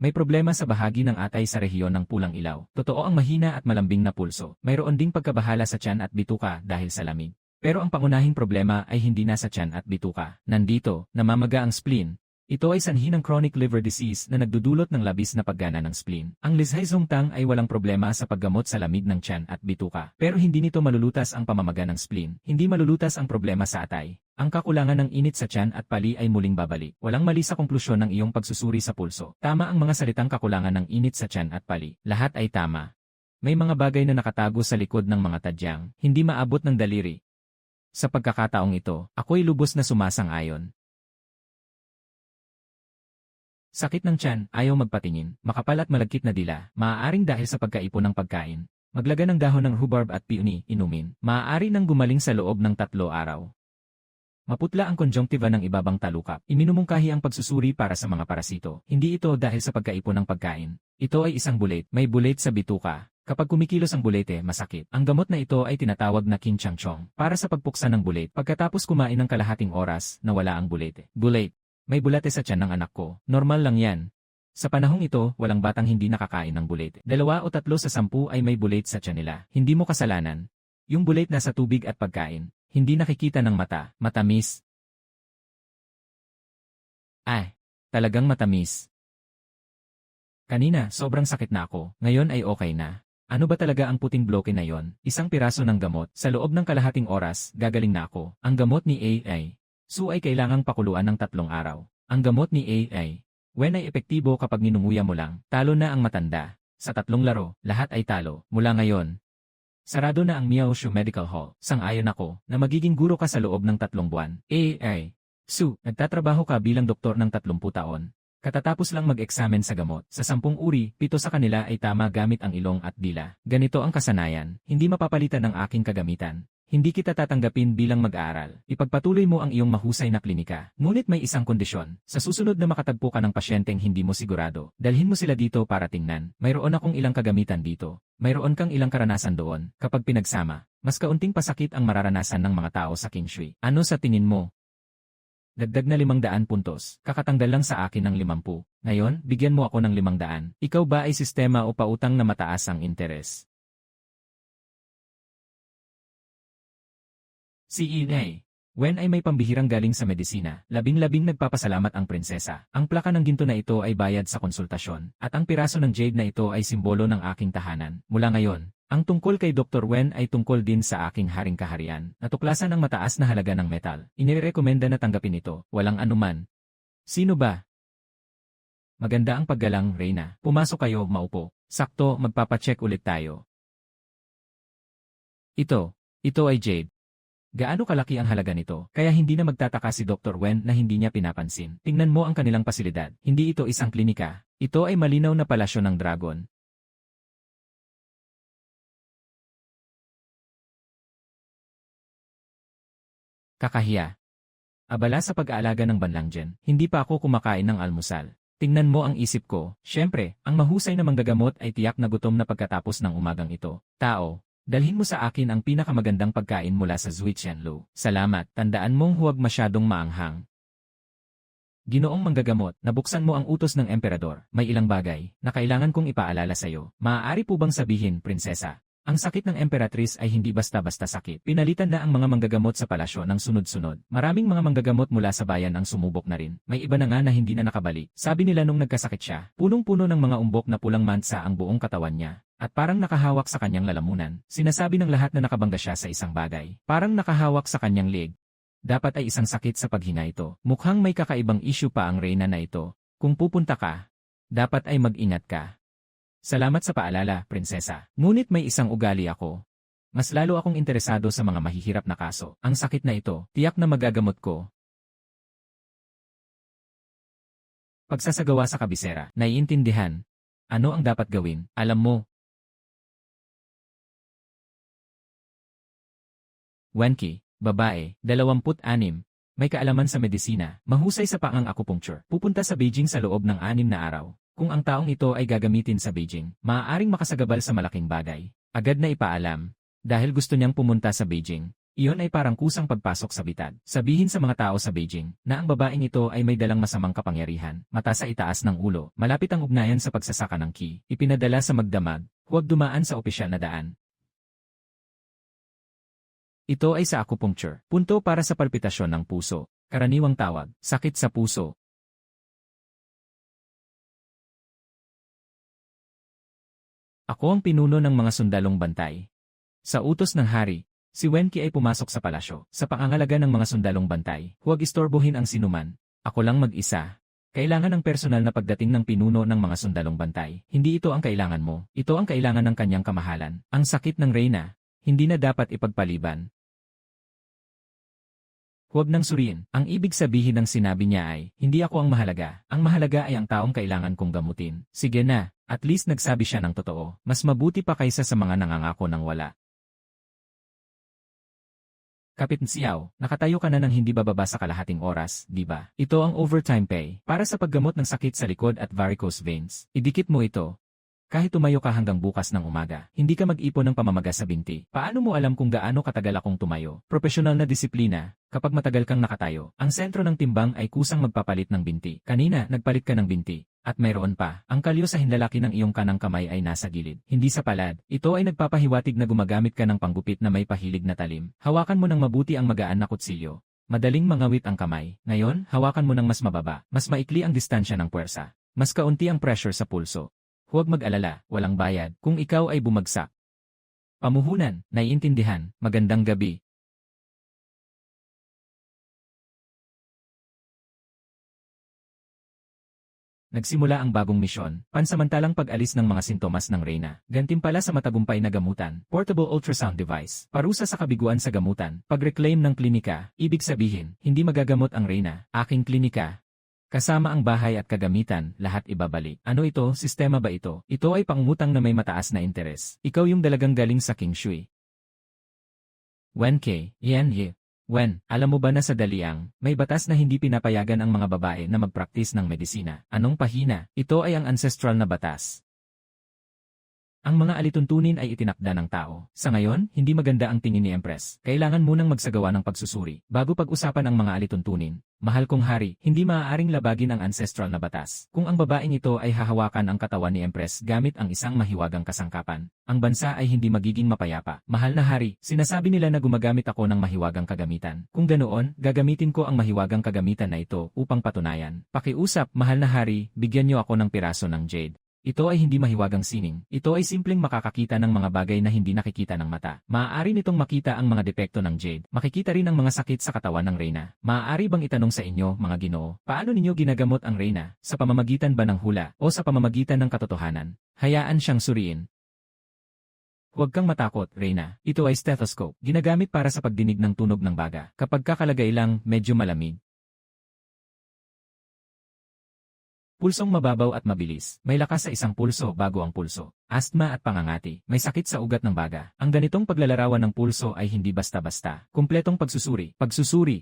May problema sa bahagi ng atay sa rehiyon ng pulang ilaw. Totoo ang mahina at malambing na pulso. Mayroon ding pagkabahala sa tiyan at bituka dahil sa lamig. Pero ang pangunahing problema ay hindi nasa tiyan at bituka. Nandito, namamaga ang spleen. Ito ay sanhi ng chronic liver disease na nagdudulot ng labis na paggana ng spleen. Ang Lizhezhong Tang ay walang problema sa paggamot sa lamig ng tiyan at bituka. Pero hindi nito malulutas ang pamamaga ng spleen. Hindi malulutas ang problema sa atay. Ang kakulangan ng init sa tiyan at pali ay muling babalik. Walang mali sa konklusyon ng iyong pagsusuri sa pulso. Tama ang mga salitang kakulangan ng init sa tiyan at pali. Lahat ay tama. May mga bagay na nakatago sa likod ng mga tadyang, hindi maabot ng daliri. Sa pagkakataong ito, ako'y lubos na sumasang-ayon. Sakit ng tiyan, ayaw magpatingin, makapal at malagkit na dila, maaaring dahil sa pagkaipon ng pagkain. Maglaga ng dahon ng rhubarb at peony, inumin. Maaari nang gumaling sa loob ng 3 araw. Maputla ang konjunktiba ng ibabang talukap. Iminumungkahi ang pagsusuri para sa mga parasito. Hindi ito dahil sa pagkaipon ng pagkain. Ito ay isang bulit. May bulit sa bituka. Kapag kumikilos ang bulete, masakit. Ang gamot na ito ay tinatawag na kinchangchong para sa pagpuksa ng bulit. Pagkatapos kumain ng kalahating oras, nawala ang bulete. Bulit. May bulate sa tiyan ng anak ko. Normal lang yan. Sa panahong ito, walang batang hindi nakakain ng bulete. 2 o 3 sa 10 ay may bulate sa tiyan nila. Hindi mo kasalanan. Yung bulate nasa tubig at pagkain. Hindi nakikita ng mata. Matamis. Ay, talagang matamis. Kanina, sobrang sakit na ako. Ngayon ay okay na. Ano ba talaga ang puting bloke na yon? Isang piraso ng gamot. Sa loob ng kalahating oras, gagaling na ako. Ang gamot ni AI. Su ay kailangang pakuluan ng 3 araw. Ang gamot ni AI. When ay epektibo kapag ninunguya mo lang. Talo na ang matanda. Sa 3 laro, lahat ay talo. Mula ngayon. Sarado na ang Miaoshu Medical Hall. Sang-ayon ako na magiging guro ka sa loob ng 3 buwan. AI. Su, nagtatrabaho ka bilang doktor ng 30 taon. Katatapos lang mag-eksamen sa gamot. Sa 10 uri, 7 sa kanila ay tama gamit ang ilong at dila. Ganito ang kasanayan. Hindi mapapalitan ang aking kagamitan. Hindi kita tatanggapin bilang mag-aaral. Ipagpatuloy mo ang iyong mahusay na klinika. Ngunit may isang kondisyon. Sa susunod na makatagpo ka ng pasyenteng hindi mo sigurado, dalhin mo sila dito para tingnan. Mayroon akong ilang kagamitan dito. Mayroon kang ilang karanasan doon. Kapag pinagsama, mas kaunting pasakit ang mararanasan ng mga tao sa Kingshui. Ano sa tingin mo? Dagdag na 500 puntos. Kakatanggal lang sa akin ng 50. Ngayon, bigyan mo ako ng 500. Ikaw ba ay sistema o pautang na mataas ang interes? Si Inay. When ay may pambihirang galing sa medisina, labing-labing nagpapasalamat ang prinsesa. Ang plaka ng ginto na ito ay bayad sa konsultasyon, at ang piraso ng jade na ito ay simbolo ng aking tahanan. Mula ngayon, ang tungkol kay Dr. Wen ay tungkol din sa aking haring kaharian. Natuklasan ang mataas na halaga ng metal. Inirekomenda na tanggapin ito, walang anuman. Sino ba? Maganda ang paggalang, Reyna. Pumasok kayo, maupo. Sakto, magpapacheck ulit tayo. Ito ay jade. Gaano kalaki ang halaga nito, kaya hindi na magtataka si Dr. Wen na hindi niya pinapansin. Tingnan mo ang kanilang pasilidad. Hindi ito isang klinika. Ito ay malinaw na palasyo ng dragon. Kakahiya. Abala sa pag-aalaga ng banlanggen, hindi pa ako kumakain ng almusal. Tingnan mo ang isip ko. Siyempre, ang mahusay na manggagamot ay tiyak na gutom na pagkatapos ng umagang ito. Tao. Dalhin mo sa akin ang pinakamagandang pagkain mula sa Zuiqianlu. Salamat, tandaan mong huwag masyadong maanghang. Ginoong manggagamot, nabuksan mo ang utos ng emperador. May ilang bagay na kailangan kong ipaalala sa iyo. Maaari po bang sabihin, prinsesa? Ang sakit ng emperatrice ay hindi basta-basta sakit. Pinalitan na ang mga manggagamot sa palasyo ng sunod-sunod. Maraming mga manggagamot mula sa bayan ang sumubok na rin. May iba na nga na hindi na nakabalik. Sabi nila nung nagkasakit siya, punong-puno ng mga umbok na pulang mansa ang buong katawan niya. At parang nakahawak sa kanyang lalamunan. Sinasabi ng lahat na nakabangga siya sa isang bagay. Parang nakahawak sa kanyang leg. Dapat ay isang sakit sa paghinga ito. Mukhang may kakaibang issue pa ang reyna na ito. Kung pupunta ka, dapat ay mag-ingat ka. Salamat sa paalala, prinsesa. Ngunit may isang ugali ako. Mas lalo akong interesado sa mga mahihirap na kaso. Ang sakit na ito, tiyak na magagamot ko. Pagsasagawa sa kabisera, naiintindihan. Ano ang dapat gawin? Alam mo. Wenki, babae, 26, may kaalaman sa medisina, mahusay sa pang-acupuncture. Pupunta sa Beijing sa loob ng 6 na araw. Kung ang taong ito ay gagamitin sa Beijing, maaaring makasagabal sa malaking bagay. Agad na ipaalam. Dahil gusto niyang pumunta sa Beijing, iyon ay parang kusang pagpasok sa bitad. Sabihin sa mga tao sa Beijing na ang babaeng ito ay may dalang masamang kapangyarihan, mata sa itaas ng ulo, malapit ang ugnayan sa pagsasaka ng ki, ipinadala sa magdamag, huwag dumaan sa opisyal na daan. Ito ay sa acupuncture. Punto para sa palpitasyon ng puso. Karaniwang tawag, sakit sa puso. Ako ang pinuno ng mga sundalong bantay. Sa utos ng hari, si Wenki ay pumasok sa palasyo. Sa pangangalaga ng mga sundalong bantay, huwag istorbohin ang sinuman. Ako lang mag-isa. Kailangan ng personal na pagdating ng pinuno ng mga sundalong bantay. Hindi ito ang kailangan mo. Ito ang kailangan ng kanyang kamahalan. Ang sakit ng reyna, hindi na dapat ipagpaliban. Huwag nang suriin. Ang ibig sabihin ng sinabi niya ay, hindi ako ang mahalaga. Ang mahalaga ay ang taong kailangan kong gamutin. Sige na, At least nagsabi siya ng totoo. Mas mabuti pa kaysa sa mga nangangako ng wala. Kapit Xiao, nakatayo ka na ng hindi bababa sa kalahating oras, di ba? Ito ang overtime pay para sa paggamot ng sakit sa likod at varicose veins. Idikit mo ito. Kahit tumayo ka hanggang bukas ng umaga, hindi ka mag-ipon ng pamamaga sa binti. Paano mo alam kung gaano katagal akong tumayo? Profesional na disiplina. Kapag matagal kang nakatayo, ang sentro ng timbang ay kusang magpapalit ng binti. Kanina, nagpalit ka ng binti. At mayroon pa, ang kalyo sa hinlalaki ng iyong kanang kamay ay nasa gilid, hindi sa palad. Ito ay nagpapahiwatig na gumagamit ka ng panggupit na may pahilig na talim. Hawakan mo ng mabuti ang magaan na kutsilyo. Madaling mangawit ang kamay. Ngayon, hawakan mo ng mas mababa. Mas maikli ang distansya ng puwersa. Mas kaunti ang pressure sa pulso. Huwag mag-alala, walang bayad, kung ikaw ay bumagsak. Pamuhunan, naiintindihan, magandang gabi. Nagsimula ang bagong misyon, pansamantalang pag-alis ng mga sintomas ng Reyna, gantimpala sa matagumpay na gamutan, portable ultrasound device, parusa sa kabiguan sa gamutan, pag-reclaim ng klinika, ibig sabihin, hindi magagamot ang Reyna, aking klinika. Kasama ang bahay at kagamitan, lahat ibabalik. Ano ito? Sistema ba ito? Ito ay pangungutang na may mataas na interes. Ikaw yung dalagang galing sa King Shui. Wen K. Yan Ye. Wen, alam mo ba na sa Daliang, may batas na hindi pinapayagan ang mga babae na magpraktis ng medisina? Anong pahina? Ito ay ang ancestral na batas. Ang mga alituntunin ay itinakda ng tao. Sa ngayon, hindi maganda ang tingin ni Empress. Kailangan munang magsagawa ng pagsusuri, bago pag-usapan ang mga alituntunin. Mahal kong hari, hindi maaaring labagin ang ancestral na batas. Kung ang babaeng ito ay hahawakan ang katawan ni Empress gamit ang isang mahiwagang kasangkapan, ang bansa ay hindi magiging mapayapa. Mahal na hari, sinasabi nila na gumagamit ako ng mahiwagang kagamitan. Kung ganoon, gagamitin ko ang mahiwagang kagamitan na ito upang patunayan. Pakiusap, mahal na hari, bigyan niyo ako ng piraso ng jade. Ito ay hindi mahiwagang sining. Ito ay simpleng makakakita ng mga bagay na hindi nakikita ng mata. Maaari nitong makita ang mga depekto ng jade. Makikita rin ang mga sakit sa katawan ng Reyna. Maaari bang itanong sa inyo, mga Ginoo, paano ninyo ginagamot ang Reyna? Sa pamamagitan ba ng hula o sa pamamagitan ng katotohanan? Hayaan siyang suriin. Huwag kang matakot, Reyna. Ito ay stethoscope. Ginagamit para sa pagdinig ng tunog ng baga. Kapag kakalagay lang, medyo malamig. Pulsong mababaw at mabilis. May lakas sa isang pulso bago ang pulso. Asthma at pangangati. May sakit sa ugat ng baga. Ang ganitong paglalarawan ng pulso ay hindi basta-basta. Kumpletong pagsusuri. Pagsusuri.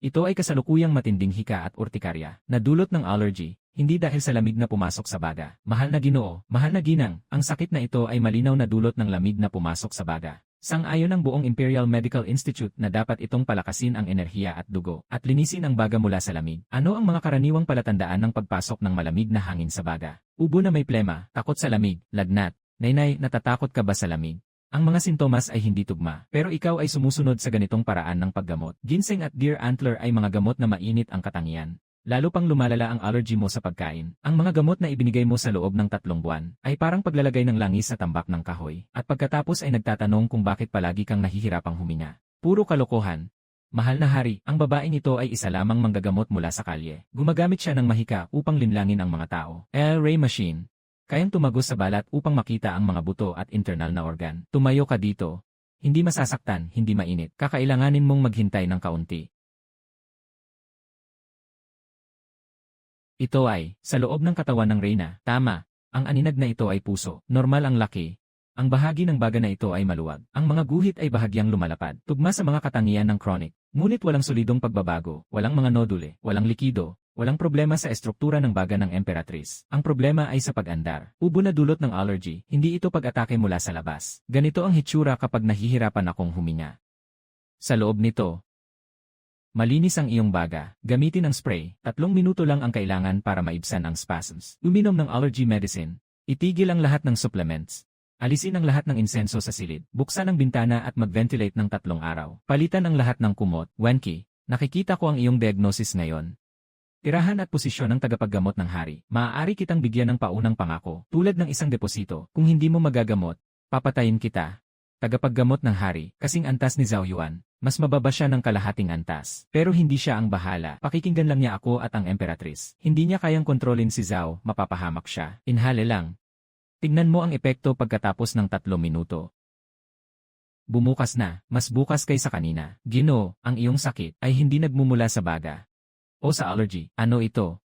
Ito ay kasalukuyang matinding hika at urtikarya, na dulot ng allergy, hindi dahil sa lamig na pumasok sa baga. Mahal na Ginoo, mahal na ginang, ang sakit na ito ay malinaw na dulot ng lamig na pumasok sa baga. Sang-ayon ng buong Imperial Medical Institute na dapat itong palakasin ang enerhiya at dugo, at linisin ang baga mula sa lamig. Ano ang mga karaniwang palatandaan ng pagpasok ng malamig na hangin sa baga? Ubo na may plema, takot sa lamig, lagnat. Nainay, natatakot ka ba sa lamig? Ang mga sintomas ay hindi tugma, pero ikaw ay sumusunod sa ganitong paraan ng paggamot. Ginseng at deer antler ay mga gamot na mainit ang katangian. Lalo pang lumalala ang allergy mo sa pagkain. Ang mga gamot na ibinigay mo sa loob ng 3 buwan ay parang paglalagay ng langis sa tambak ng kahoy. At pagkatapos ay nagtatanong kung bakit palagi kang nahihirapang huminga. Puro kalokohan. Mahal na hari, ang babaeng ito ay isa lamang manggagamot mula sa kalye. Gumagamit siya ng mahika upang linlangin ang mga tao. Ray machine. Kayang tumagos sa balat upang makita ang mga buto at internal na organ. Tumayo ka dito. Hindi masasaktan, hindi mainit. Kakailanganin mong maghintay ng kaunti. Ito ay, sa loob ng katawan ng Reyna. Tama, ang aninag na ito ay puso. Normal ang laki. Ang bahagi ng baga na ito ay maluwag. Ang mga guhit ay bahagyang lumalapad. Tugma sa mga katangian ng chronic. Ngunit walang solidong pagbabago, walang mga nodule, walang likido, walang problema sa estruktura ng baga ng Emperatriz. Ang problema ay sa pag-andar. Ubo na dulot ng allergy, hindi ito pag-atake mula sa labas. Ganito ang hitsura kapag nahihirapan akong huminga. Sa loob nito, malinis ang iyong baga. Gamitin ang spray. 3 minuto lang ang kailangan para maibsan ang spasms. Uminom ng allergy medicine. Itigil ang lahat ng supplements. Alisin ang lahat ng insenso sa silid. Buksan ang bintana at mag-ventilate ng 3 araw. Palitan ang lahat ng kumot. Wenki, nakikita ko ang iyong diagnosis ngayon. Tirahan at posisyon ng tagapaggamot ng hari. Maaari kitang bigyan ng paunang pangako, tulad ng isang deposito. Kung hindi mo magagamot, papatayin kita. Tagapaggamot ng hari, kasing antas ni Zhao Yuan. Mas mababa siya ng kalahating antas. Pero hindi siya ang bahala. Pakikinggan lang niya ako at ang Emperatriz. Hindi niya kayang kontrolin si Zhao, mapapahamak siya. Inhale lang. Tignan mo ang epekto pagkatapos ng 3 minuto. Bumukas na, mas bukas kaysa kanina. Ginoo, ang iyong sakit ay hindi nagmumula sa baga o sa allergy. Ano ito?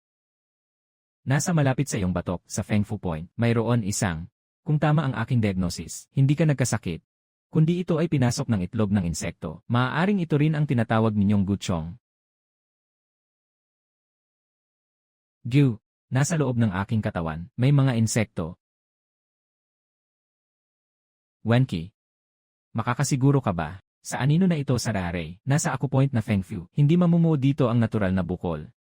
Nasa malapit sa iyong batok, sa Feng Fu Point, mayroon isang, kung tama ang aking diagnosis, hindi ka nagkasakit. Kundi ito ay pinasok ng itlog ng insekto. Maaaring ito rin ang tinatawag ninyong guchong. Gu, nasa loob ng aking katawan, may mga insekto. Wenki, makakasiguro ka ba? Sa anino na ito sa rare, nasa acupoint na Feng Fu, hindi mamumuo dito ang natural na bukol.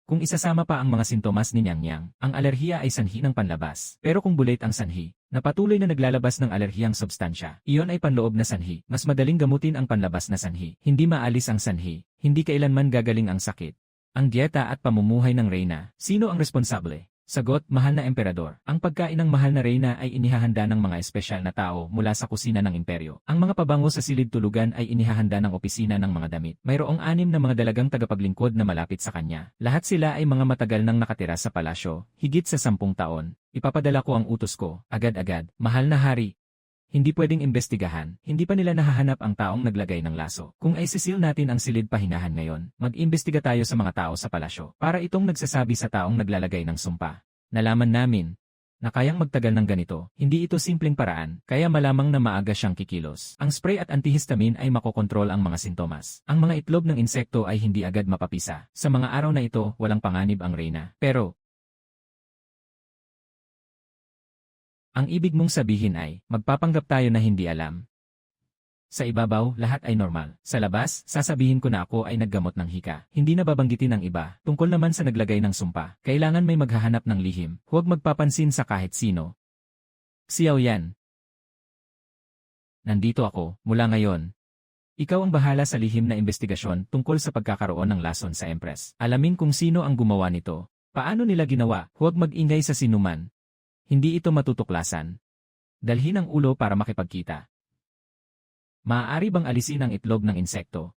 Kung isasama pa ang mga sintomas ni Nyang Yang, ang alerhiya ay sanhi ng panlabas. Pero kung bulit ang sanhi, na patuloy na naglalabas ng alerhiyang substansya, iyon ay panloob na sanhi. Mas madaling gamutin ang panlabas na sanhi. Hindi maalis ang sanhi, hindi kailanman gagaling ang sakit. Ang dieta at pamumuhay ng reyna, sino ang responsable? Sagot, mahal na emperador. Ang pagkain ng mahal na reyna ay inihahanda ng mga espesyal na tao mula sa kusina ng imperyo. Ang mga pabango sa silid tulugan ay inihahanda ng opisina ng mga damit. Mayroong 6 na mga dalagang tagapaglingkod na malapit sa kanya. Lahat sila ay mga matagal nang nakatira sa palasyo, higit sa 10 taon. Ipapadala ko ang utos ko, agad-agad, mahal na hari. Hindi pwedeng imbestigahan, hindi pa nila nahahanap ang taong naglagay ng laso. Kung ay sisil natin ang silid pahingahan ngayon, mag-imbestiga tayo sa mga tao sa palasyo para itong nagsasabi sa taong naglalagay ng sumpa. Nalaman namin na kayang magtagal ng ganito, hindi ito simpleng paraan, kaya malamang na maaga siyang kikilos. Ang spray at antihistamine ay makokontrol ang mga sintomas. Ang mga itlog ng insekto ay hindi agad mapapisa. Sa mga araw na ito, walang panganib ang reyna. Pero ang ibig mong sabihin ay, magpapanggap tayo na hindi alam. Sa ibabaw, lahat ay normal. Sa labas, sasabihin ko na ako ay naggamot ng hika. Hindi na babanggitin ng iba. Tungkol naman sa naglagay ng sumpa, kailangan may maghahanap ng lihim. Huwag magpapansin sa kahit sino. Xiao Yan. Nandito ako, mula ngayon. Ikaw ang bahala sa lihim na investigasyon tungkol sa pagkakaroon ng lason sa Empress. Alamin kung sino ang gumawa nito. Paano nila ginawa? Huwag mag-ingay sa sinuman. Hindi ito matutuklasan. Dalhin ang ulo para makipagkita. Maaari bang alisin ang itlog ng insekto?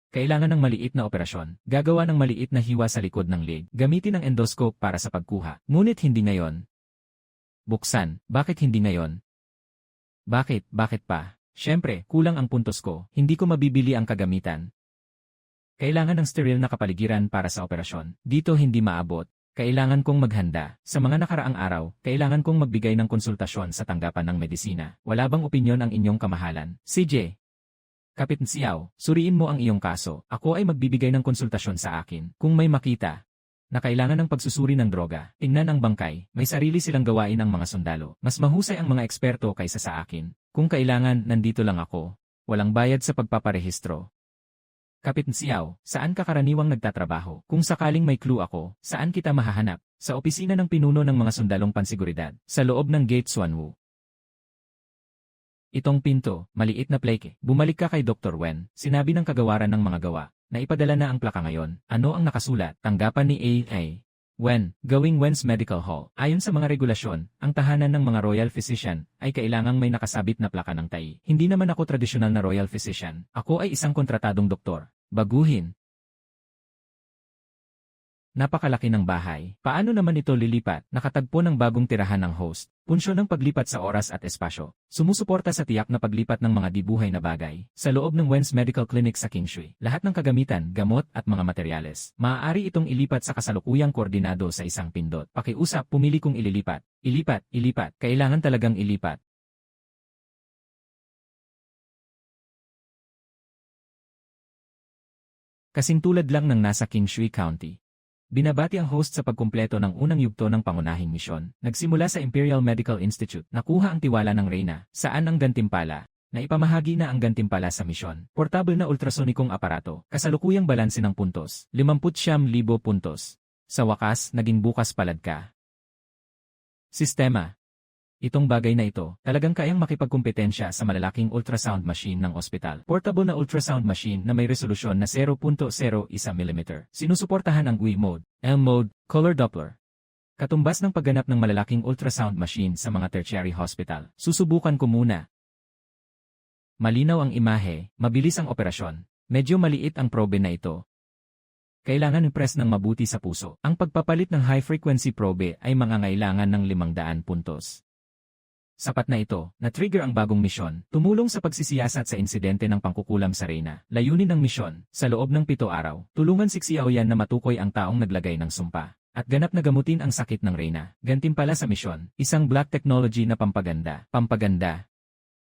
Kailangan ng maliit na operasyon. Gagawa ng maliit na hiwa sa likod ng leg. Gamitin ang endoscope para sa pagkuha. Ngunit hindi ngayon. Buksan. Bakit hindi ngayon? Bakit pa? Siyempre, kulang ang puntos ko. Hindi ko mabibili ang kagamitan. Kailangan ng sterile na kapaligiran para sa operasyon. Dito hindi maabot. Kailangan kong maghanda. Sa mga nakaraang araw, kailangan kong magbigay ng konsultasyon sa tanggapan ng medisina. Wala bang opinyon ang inyong kamahalan? CJ. Kapitn Xiao, suriin mo ang iyong kaso. Ako ay magbibigay ng konsultasyon sa akin. Kung may makita na kailangan ng pagsusuri ng droga, tingnan ang bangkay. May sarili silang gawain ang mga sundalo. Mas mahusay ang mga eksperto kaysa sa akin. Kung kailangan, nandito lang ako. Walang bayad sa pagpaparehistro. Kapitn Xiao, saan ka karaniwang nagtatrabaho? Kung sakaling may clue ako, saan kita mahahanap? Sa opisina ng pinuno ng mga sundalong pansiguridad, sa loob ng Gate Xuanwu. Itong pinto, maliit na pleke. Bumalik ka kay Dr. Wen, sinabi ng kagawaran ng mga gawa, na ipadala na ang plaka ngayon. Ano ang nakasulat? Tanggapan ni A.A. Wen, gawing Wen's Medical Hall. Ayon sa mga regulasyon, ang tahanan ng mga royal physician ay kailangang may nakasabit na plaka ng tai. Hindi naman ako tradisyonal na royal physician. Ako ay isang kontratadong doktor. Baguhin. Napakalaki ng bahay. Paano naman ito lilipat? Nakatagpo ng bagong tirahan ng host. Punsyon ng paglipat sa oras at espasyo. Sumusuporta sa tiyak na paglipat ng mga dibuhay na bagay. Sa loob ng Wen's Medical Clinic sa Kingshui, lahat ng kagamitan, gamot at mga materyales. Maaari itong ilipat sa kasalukuyang koordinado sa isang pindot. Pakiusap, pumili kung ililipat. Ilipat. Kailangan talagang ilipat. Kasing tulad lang ng nasa Kingshui County. Binabati ang host sa pagkumpleto ng unang yugto ng pangunahing misyon. Nagsimula sa Imperial Medical Institute, nakuha ang tiwala ng reyna, saan ang gantimpala, na ipamahagi na ang gantimpala sa misyon. Portable na ultrasonikong aparato, kasalukuyang balanse ng puntos, 59,000 puntos. Sa wakas, naging bukas palad ka. Sistema. Itong bagay na ito, talagang kayang makipagkumpetensya sa malalaking ultrasound machine ng ospital. Portable na ultrasound machine na may resolusyon na 0.01 mm. Sinusuportahan ang UI mode, L mode, color Doppler. Katumbas ng pagganap ng malalaking ultrasound machine sa mga tertiary hospital. Susubukan ko muna. Malinaw ang imahe, mabilis ang operasyon. Medyo maliit ang probe na ito. Kailangan i-press ng mabuti sa puso. Ang pagpapalit ng high-frequency probe ay mangangailangan ng 500 puntos. Sapat na ito, na-trigger ang bagong misyon, tumulong sa pagsisiyasat sa insidente ng pangkukulam sa reyna. Layunin ng misyon, sa loob ng 7 araw, tulungan si Xiao Yan na matukoy ang taong naglagay ng sumpa. at ganap na gamutin ang sakit ng Reyna. Gantimpala sa misyon, isang black technology na pampaganda.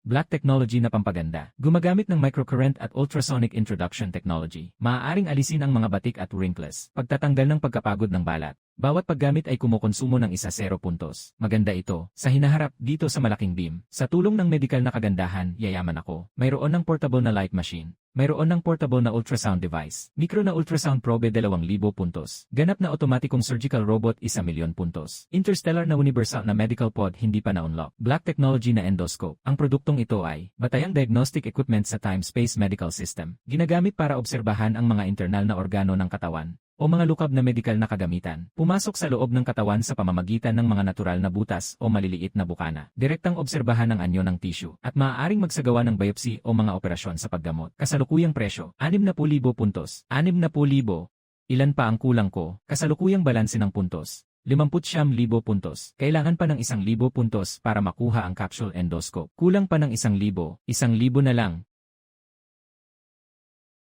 Black technology na pampaganda. Gumagamit ng microcurrent at ultrasonic introduction technology. Maaaring alisin ang mga batik at wrinkles. Pagtatanggal ng pagkapagod ng balat. Bawat paggamit ay kumukonsumo ng 0 puntos. Maganda ito. Sa hinaharap dito sa malaking beam. Sa tulong ng medical na kagandahan, yayaman ako. Mayroon ng portable na light machine. Mayroon ng portable na ultrasound device. Micro na ultrasound probe 2,000 puntos. Ganap na otomatikong surgical robot 1,000,000 puntos. Interstellar na universal na medical pod hindi pa na-unlock. Black technology na endoscope. Ang produktong ito ay batayang diagnostic equipment sa time-space medical system. Ginagamit para obserbahan ang mga internal na organo ng katawan o mga lukab na medikal na kagamitan, pumasok sa loob ng katawan sa pamamagitan ng mga natural na butas o maliliit na bukana. Direktang obserbahan ang anyo ng tissue at maaaring magsagawa ng biopsy o mga operasyon sa paggamot. Kasalukuyang presyo, 60,000 puntos. 60,000. Ilan pa ang kulang ko? Kasalukuyang balanse ng puntos. 59,000 puntos. Kailangan pa ng 1,000 puntos para makuha ang capsule endoscope. Kulang pa ng 1,000. 1,000 na lang.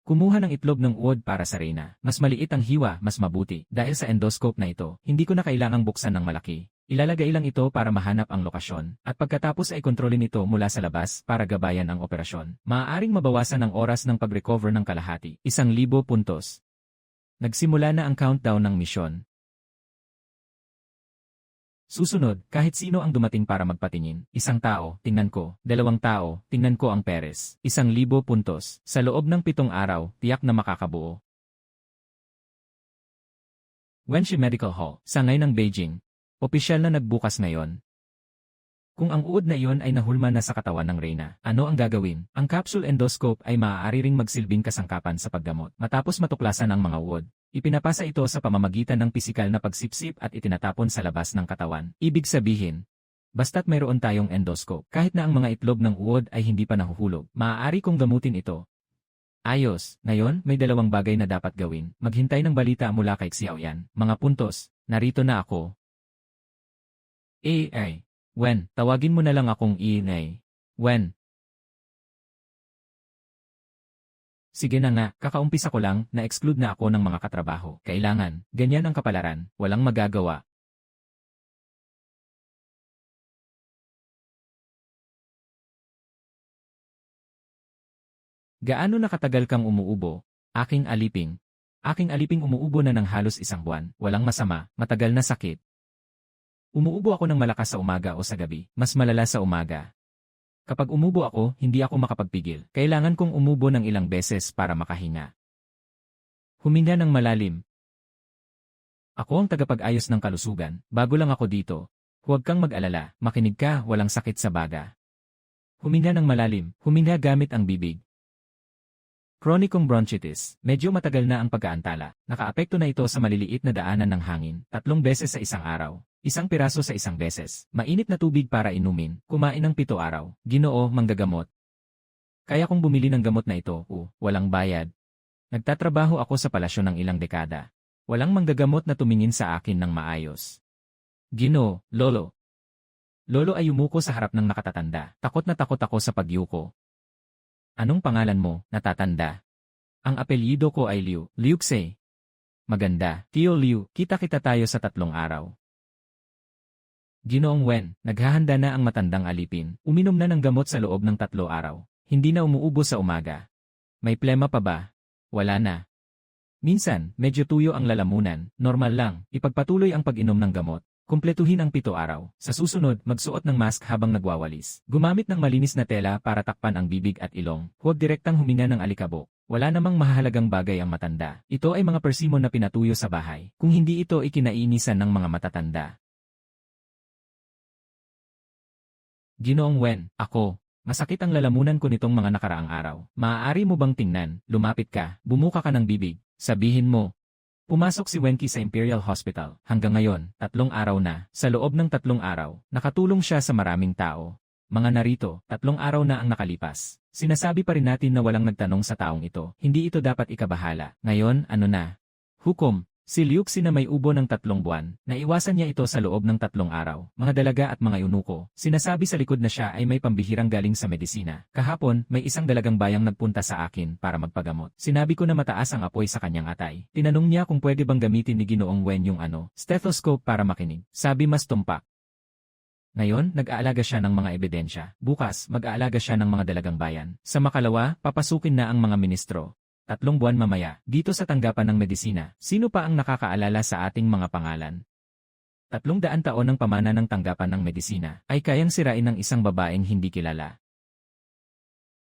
Kumuha ng itlog ng uod para sa Reyna. Mas maliit ang hiwa, mas mabuti. Dahil sa endoscope na ito, hindi ko na kailangang buksan ng malaki. Ilalagay lang ito para mahanap ang lokasyon. At pagkatapos ay kontrolin ito mula sa labas para gabayan ang operasyon. Maaaring mabawasan ang oras ng pag-recover ng kalahati. 1,000 puntos. Nagsimula na ang countdown ng misyon. Susunod, kahit sino ang dumating para magpatingin. 1 tao, tingnan ko. 2 tao, tingnan ko ang Perez. 1,000 puntos. Sa loob ng 7 araw, tiyak na makakabuo. Wenxi Medical Hall, sangay ng Beijing. Opisyal na nagbukas ngayon. Kung ang uod na iyon ay nahulma na sa katawan ng Reyna, ano ang gagawin? Ang capsule endoscope ay maaari ring magsilbing kasangkapan sa paggamot. Matapos matuklasan ang mga uod, ipinapasa ito sa pamamagitan ng pisikal na pagsipsip at itinatapon sa labas ng katawan. Ibig sabihin, basta't mayroon tayong endoscope, kahit na ang mga itlog ng uod ay hindi pa nahuhulog, maaari kong gamutin ito. Ayos, ngayon may 2 bagay na dapat gawin. Maghintay ng balita mula kay Xiaoyan. Mga puntos, narito na ako. Wen, tawagin mo na lang akong Wen. Sige na nga, kakaumpisa ko lang, na-exclude na ako ng mga katrabaho. Kailangan, ganyan ang kapalaran, walang magagawa. Gaano na katagal kang umuubo? Aking aliping. Aking aliping umuubo na ng halos 1 buwan, walang masama, matagal na sakit. Umuubo ako ng malakas sa umaga o sa gabi, mas malala sa umaga. Kapag umubo ako, hindi ako makapagpigil. Kailangan kong umubo ng ilang beses para makahinga. Huminga ng malalim. Ako ang tagapag-ayos ng kalusugan. Bago lang ako dito. Huwag kang mag-alala. Makinig ka, walang sakit sa baga. Huminga ng malalim. Huminga gamit ang bibig. Chronicong bronchitis. Medyo matagal na ang pagkaantala. Nakaapekto na ito sa maliliit na daanan ng hangin. 3 beses sa 1 araw. 1 piraso sa 1 beses. Mainit na tubig para inumin. Kumain ng 7 araw. Ginoo, manggagamot. Kaya kong bumili ng gamot na ito. Walang bayad. Nagtatrabaho ako sa palasyo ng ilang dekada. Walang manggagamot na tumingin sa akin ng maayos. Ginoo, Lolo. Lolo ay yumuko sa harap ng nakatatanda. Takot na takot ako sa pagyuko. Anong pangalan mo, natatanda? Ang apelyido ko ay Liu. Liu Xe. Maganda. Tio Liu, kita-kita tayo sa 3 araw. Ginoong Wen, naghahanda na ang matandang alipin. Uminom na ng gamot sa loob ng 3 araw. Hindi na umuubo sa umaga. May plema pa ba? Wala na. Minsan, medyo tuyo ang lalamunan. Normal lang, ipagpatuloy ang pag-inom ng gamot. Kumpletuhin ang 7 araw. Sa susunod, magsuot ng mask habang nagwawalis. Gumamit ng malinis na tela para takpan ang bibig at ilong. Huwag direktang huminga ng alikabok. Wala namang mahalagang bagay ang matanda. Ito ay mga persimon na pinatuyo sa bahay. Kung hindi ito ikinainisan ng mga matatanda. Ginoong Wen, ako. Masakit ang lalamunan ko nitong mga nakaraang araw. Maaari mo bang tingnan, lumapit ka, bumuka ka ng bibig, sabihin mo. Pumasok si Wenki sa Imperial Hospital. Hanggang ngayon, 3 araw na. Sa loob ng 3 araw, nakatulong siya sa maraming tao. Mga narito, 3 araw na ang nakalipas. Sinasabi pa rin natin na walang nagtanong sa taong ito. Hindi ito dapat ikabahala. Ngayon, ano na? Hukom, Si Liuxi na may ubo ng 3 buwan, naiwasan niya ito sa loob ng 3 araw. Mga dalaga at mga eunuko, sinasabi sa likod na siya ay may pambihirang galing sa medisina. Kahapon, may isang dalagang bayang nagpunta sa akin para magpagamot. Sinabi ko na mataas ang apoy sa kanyang atay. Tinanong niya kung pwede bang gamitin ni Ginoong Wen yung stethoscope para makinig. Sabi mas tumpak. Ngayon, nag-aalaga siya ng mga ebidensya. Bukas, mag-aalaga siya ng mga dalagang bayan. Sa makalawa, papasukin na ang mga ministro. 3 buwan mamaya, dito sa tanggapan ng medisina, sino pa ang nakakaalala sa ating mga pangalan? 300 taon ng pamana ng tanggapan ng medisina ay kayang sirain ng isang babaeng hindi kilala.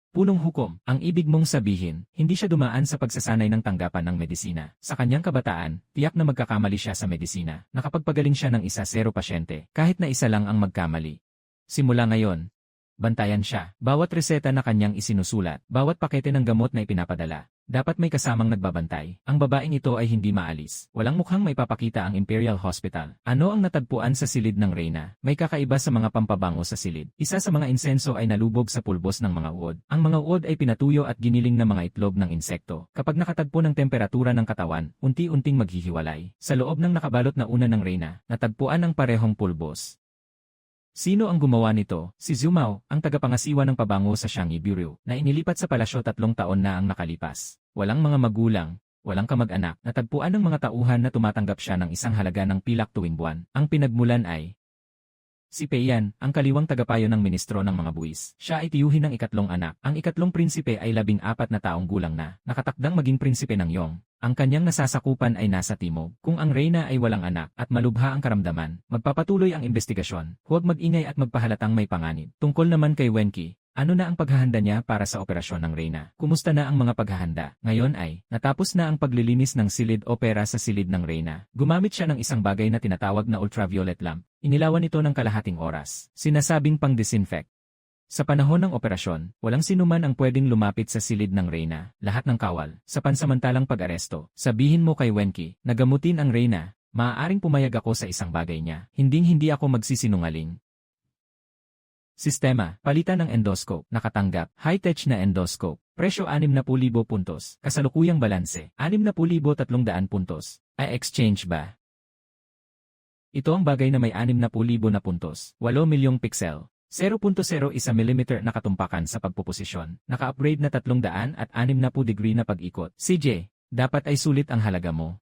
Punong hukom, ang ibig mong sabihin, hindi siya dumaan sa pagsasanay ng tanggapan ng medisina. Sa kanyang kabataan, tiyak na magkakamali siya sa medisina. Nakapagpagaling siya ng 0 pasyente, kahit na isa lang ang magkamali. Simula ngayon, bantayan siya. Bawat reseta na kanyang isinusulat, bawat pakete ng gamot na ipinapadala, dapat may kasamang nagbabantay. Ang babaeng ito ay hindi maalis. Walang mukhang maipapakita ang Imperial Hospital. Ano ang natagpuan sa silid ng Reyna? May kakaiba sa mga pampabango sa silid. Isa sa mga insenso ay nalubog sa pulbos ng mga uod. Ang mga uod ay pinatuyo at giniling na mga itlog ng insekto. Kapag nakatagpo ng temperatura ng katawan, unti-unting maghihiwalay. Sa loob ng nakabalot na una ng Reyna, natagpuan ang parehong pulbos. Sino ang gumawa nito? Si Zhu Mao, ang tagapangasiwa ng pabango sa Xiangyi Bureau, na inilipat sa palasyo 3 taon na ang nakalipas. Walang mga magulang, walang kamag-anak, natagpuan ng mga tauhan na tumatanggap siya ng isang halaga ng pilak tuwing buwan. Ang pinagmulan ay si Peiyan, ang kaliwang tagapayo ng ministro ng mga buwis. Siya ay tiyuhin ng 2 anak. Ang 2 prinsipe ay 14 na taong gulang na, nakatakdang maging prinsipe ng Yong. Ang kanyang nasasakupan ay nasa timog. Kung ang Reyna ay walang anak at malubha ang karamdaman, magpapatuloy ang investigasyon. Huwag mag-ingay at magpahalatang may panganib. Tungkol naman kay Wenqi, ano na ang paghahanda niya para sa operasyon ng Reyna? Kumusta na ang mga paghahanda? Ngayon ay, natapos na ang paglilinis ng silid o pera sa silid ng Reyna. Gumamit siya ng isang bagay na tinatawag na ultraviolet lamp. Inilawan ito ng kalahating oras. Sinasabing pang-disinfect. Sa panahon ng operasyon, walang sinuman ang pwedeng lumapit sa silid ng Reyna. Lahat ng kawal, sa pansamantalang pag-aresto. Sabihin mo kay Wenqi, na gamutin ang Reyna, maaaring pumayag ako sa isang bagay niya. Hinding-hindi ako magsisinungaling. Sistema, palitan ng endoscope, nakatanggap, high-tech na endoscope, presyo 60,000 puntos, kasalukuyang balanse, 60,300 puntos. Ay exchange ba? Ito ang bagay na may 60,000 na puntos, 8 milyong pixel, 0.01 mm na katumpakan sa pagpuposisyon, naka-upgrade na 360 degree na pag-ikot. CJ, dapat ay sulit ang halaga mo.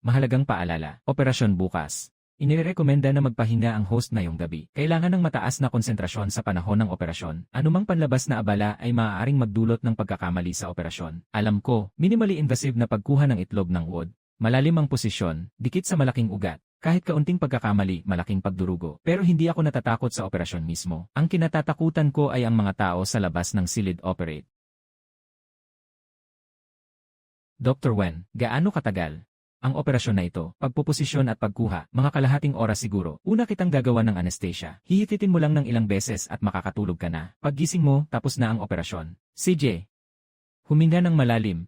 Mahalagang paalala, operasyon bukas. Inirekomenda na magpahinga ang host ngayong gabi. Kailangan ng mataas na konsentrasyon sa panahon ng operasyon. Anumang panlabas na abala ay maaaring magdulot ng pagkakamali sa operasyon. Alam ko, minimally invasive na pagkuha ng itlog ng uod. Malalim ang posisyon, dikit sa malaking ugat. Kahit kaunting pagkakamali, malaking pagdurugo. Pero hindi ako natatakot sa operasyon mismo. Ang kinatatakutan ko ay ang mga tao sa labas ng silid operate. Dr. Wen, gaano katagal? Ang operasyon na ito, pagpuposisyon at pagkuha, mga kalahating oras siguro. Una kitang gagawa ng anesthesia. Hihititin mo lang ng ilang beses at makakatulog ka na. Paggising mo, tapos na ang operasyon. CJ. Huminga ng malalim.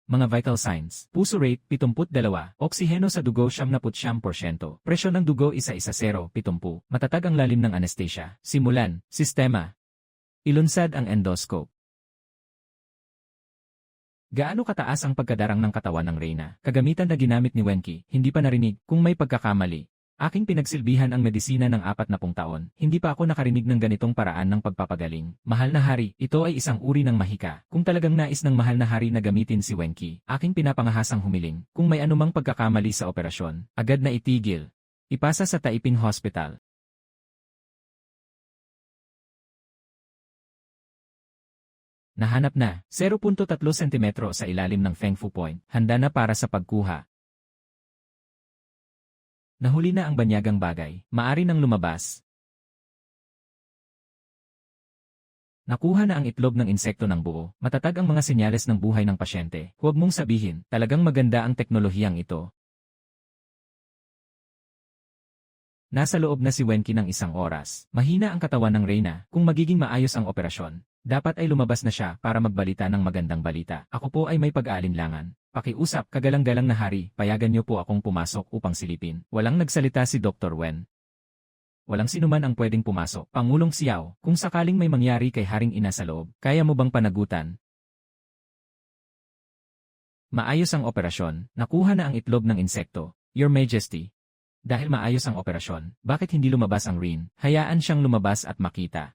Mga vital signs. Puso rate, 72. Oksiheno sa dugo, 79%. Presyon ng dugo, 110, 70. Matatag ang lalim ng anesthesia. Simulan. Sistema. Ilunsad ang endoscope. Gaano kataas ang pagkadarang ng katawan ng Reyna? Kagamitan na ginamit ni Wenqi, hindi pa narinig, kung may pagkakamali. Aking pinagsilbihan ang medisina ng 40 taon, hindi pa ako nakarinig ng ganitong paraan ng pagpapagaling. Mahal na hari, ito ay isang uri ng mahika. Kung talagang nais ng mahal na hari na gamitin si Wenqi, aking pinapangahasang humiling. Kung may anumang pagkakamali sa operasyon, agad na itigil. Ipasa sa Taiping Hospital. Nahanap na, 0.3 cm sa ilalim ng Feng Fu Point, handa na para sa pagkuha. Nahuli na ang banyagang bagay, maari nang lumabas. Nakuha na ang itlog ng insekto ng buo, matatag ang mga senyales ng buhay ng pasyente. Huwag mong sabihin, talagang maganda ang teknolohiyang ito. Nasa loob na si Wenqi ng 1 oras. Mahina ang katawan ng Reyna, kung magiging maayos ang operasyon. Dapat ay lumabas na siya para magbalita ng magandang balita. Ako po ay may pag-aalinlangan. Pakiusap, kagalang-galang na hari, payagan niyo po akong pumasok upang silipin. Walang nagsalita si Dr. Wen. Walang sinuman ang pwedeng pumasok. Pangulong Xiao, kung sakaling may mangyari kay Haring Ina sa loob, kaya mo bang panagutan? Maayos ang operasyon, nakuha na ang itlog ng insekto, Your Majesty. Dahil maayos ang operasyon, bakit hindi lumabas ang Rin? Hayaan siyang lumabas at makita.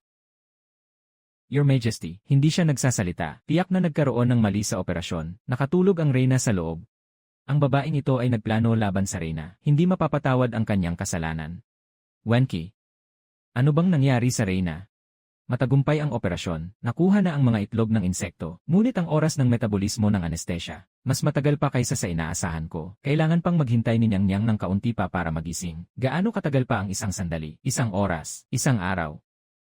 Your Majesty, hindi siya nagsasalita. Tiyak na nagkaroon ng mali sa operasyon. Nakatulog ang Reyna sa loob. Ang babaeng ito ay nagplano laban sa Reyna. Hindi mapapatawad ang kanyang kasalanan. Wenki. Ano bang nangyari sa Reyna? Matagumpay ang operasyon, nakuha na ang mga itlog ng insekto, ngunit ang oras ng metabolismo ng anestesya, mas matagal pa kaysa sa inaasahan ko. Kailangan pang maghintay ni Nyang Nyang ng kaunti pa para magising. Gaano katagal pa ang isang sandali, isang oras, isang araw?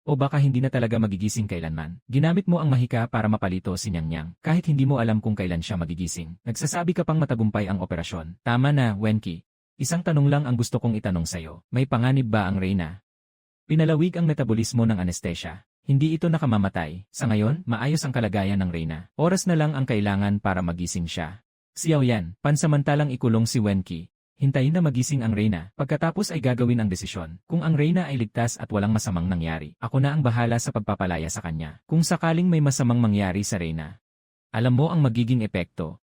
O baka hindi na talaga magigising kailanman. Ginamit mo ang mahika para mapalito si Nyang Nyang, kahit hindi mo alam kung kailan siya magigising. Nagsasabi ka pang matagumpay ang operasyon. Tama na, Wenki. Isang tanong lang ang gusto kong itanong sa'yo. May panganib ba ang Reyna? Pinalawig ang metabolismo ng anestesya. Hindi ito nakamamatay. Sa ngayon, maayos ang kalagayan ng Reyna. Oras na lang ang kailangan para magising siya. Xiao Yan, pansamantalang ikulong si Wenki. Hintayin na magising ang Reyna. Pagkatapos ay gagawin ang desisyon. Kung ang Reyna ay ligtas at walang masamang nangyari, ako na ang bahala sa pagpapalaya sa kanya. Kung sakaling may masamang mangyari sa Reyna, alam mo ang magiging epekto.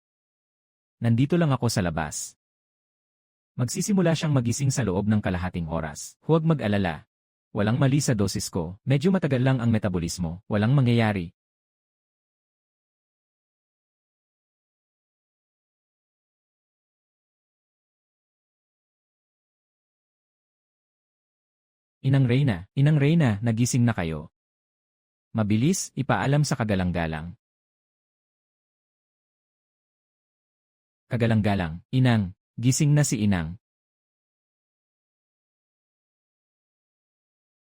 Nandito lang ako sa labas. Magsisimula siyang magising sa loob ng kalahating oras. Huwag mag-alala. Walang mali sa dosis ko. Medyo matagal lang ang metabolismo. Walang mangyayari. Inang Reyna, nagising na kayo. Mabilis, ipaalam sa kagalang-galang. Kagalang-galang, Inang, gising na si Inang.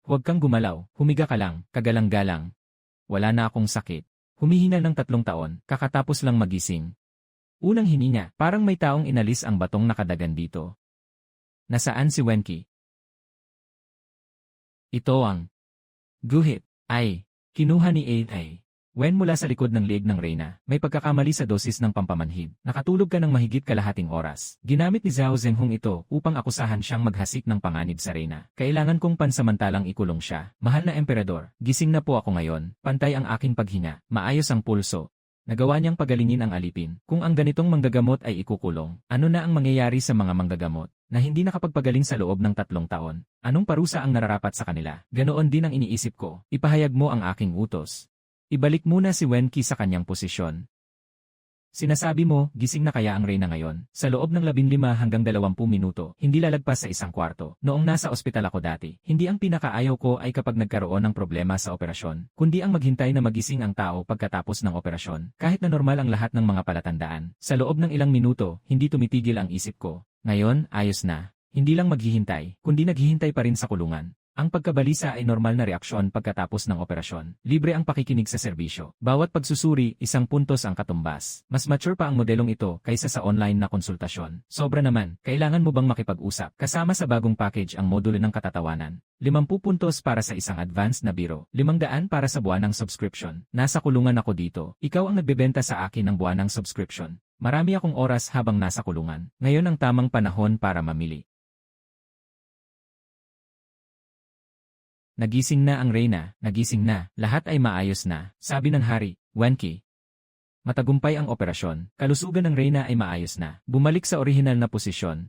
Huwag kang gumalaw, humiga ka lang, kagalang-galang. Wala na akong sakit. Humihingal ng 3 taon, kakatapos lang magising. Unang hininga, parang may taong inalis ang batong nakadagan dito. Nasaan si Wenki? Ito ang guhit. Ay, kinuha ni Ai. Wen mula sa likod ng leeg ng Reyna, may pagkakamali sa dosis ng pampamanhid. Nakatulog ka ng mahigit kalahating oras. Ginamit ni Zhao Zhenghong ito upang akusahan siyang maghasik ng panganib sa Reyna. Kailangan kong pansamantalang ikulong siya. Mahal na emperador, gising na po ako ngayon. Pantay ang aking paghinga. Maayos ang pulso. Nagawa niyang pagalingin ang alipin. Kung ang ganitong manggagamot ay ikukulong, ano na ang mangyayari sa mga manggagamot na hindi nakapagpagaling sa loob ng 3 taon? Anong parusa ang nararapat sa kanila? Ganoon din ang iniisip ko. Ipahayag mo ang aking utos. Ibalik muna si Wenki sa kanyang posisyon. Sinasabi mo, gising na kaya ang Reyna ngayon? Sa loob ng 15 hanggang 20 minuto, hindi lalagpas sa 1 kwarto. Noong nasa ospital ako dati, hindi ang pinakaayaw ko ay kapag nagkaroon ng problema sa operasyon, kundi ang maghintay na magising ang tao pagkatapos ng operasyon. Kahit na normal ang lahat ng mga palatandaan, sa loob ng ilang minuto, hindi tumitigil ang isip ko. Ngayon, ayos na. Hindi lang maghihintay, kundi naghihintay pa rin sa kulungan. Ang pagkabalisa ay normal na reaksyon pagkatapos ng operasyon. Libre ang pakikinig sa serbisyo. Bawat pagsusuri, 1 puntos ang katumbas. Mas mature pa ang modelong ito kaysa sa online na konsultasyon. Sobra naman, kailangan mo bang makipag-usap? Kasama sa bagong package ang modulo ng katatawanan. 50 puntos para sa isang advanced na biro. 500 para sa buwanang subscription. Nasa kulungan ako dito. Ikaw ang nagbebenta sa akin ng buwanang subscription. Marami akong oras habang nasa kulungan. Ngayon ang tamang panahon para mamili. Nagising na ang Reyna, nagising na, lahat ay maayos na, sabi ng hari, Wenki. Matagumpay ang operasyon, kalusugan ng Reyna ay maayos na, bumalik sa orihinal na posisyon.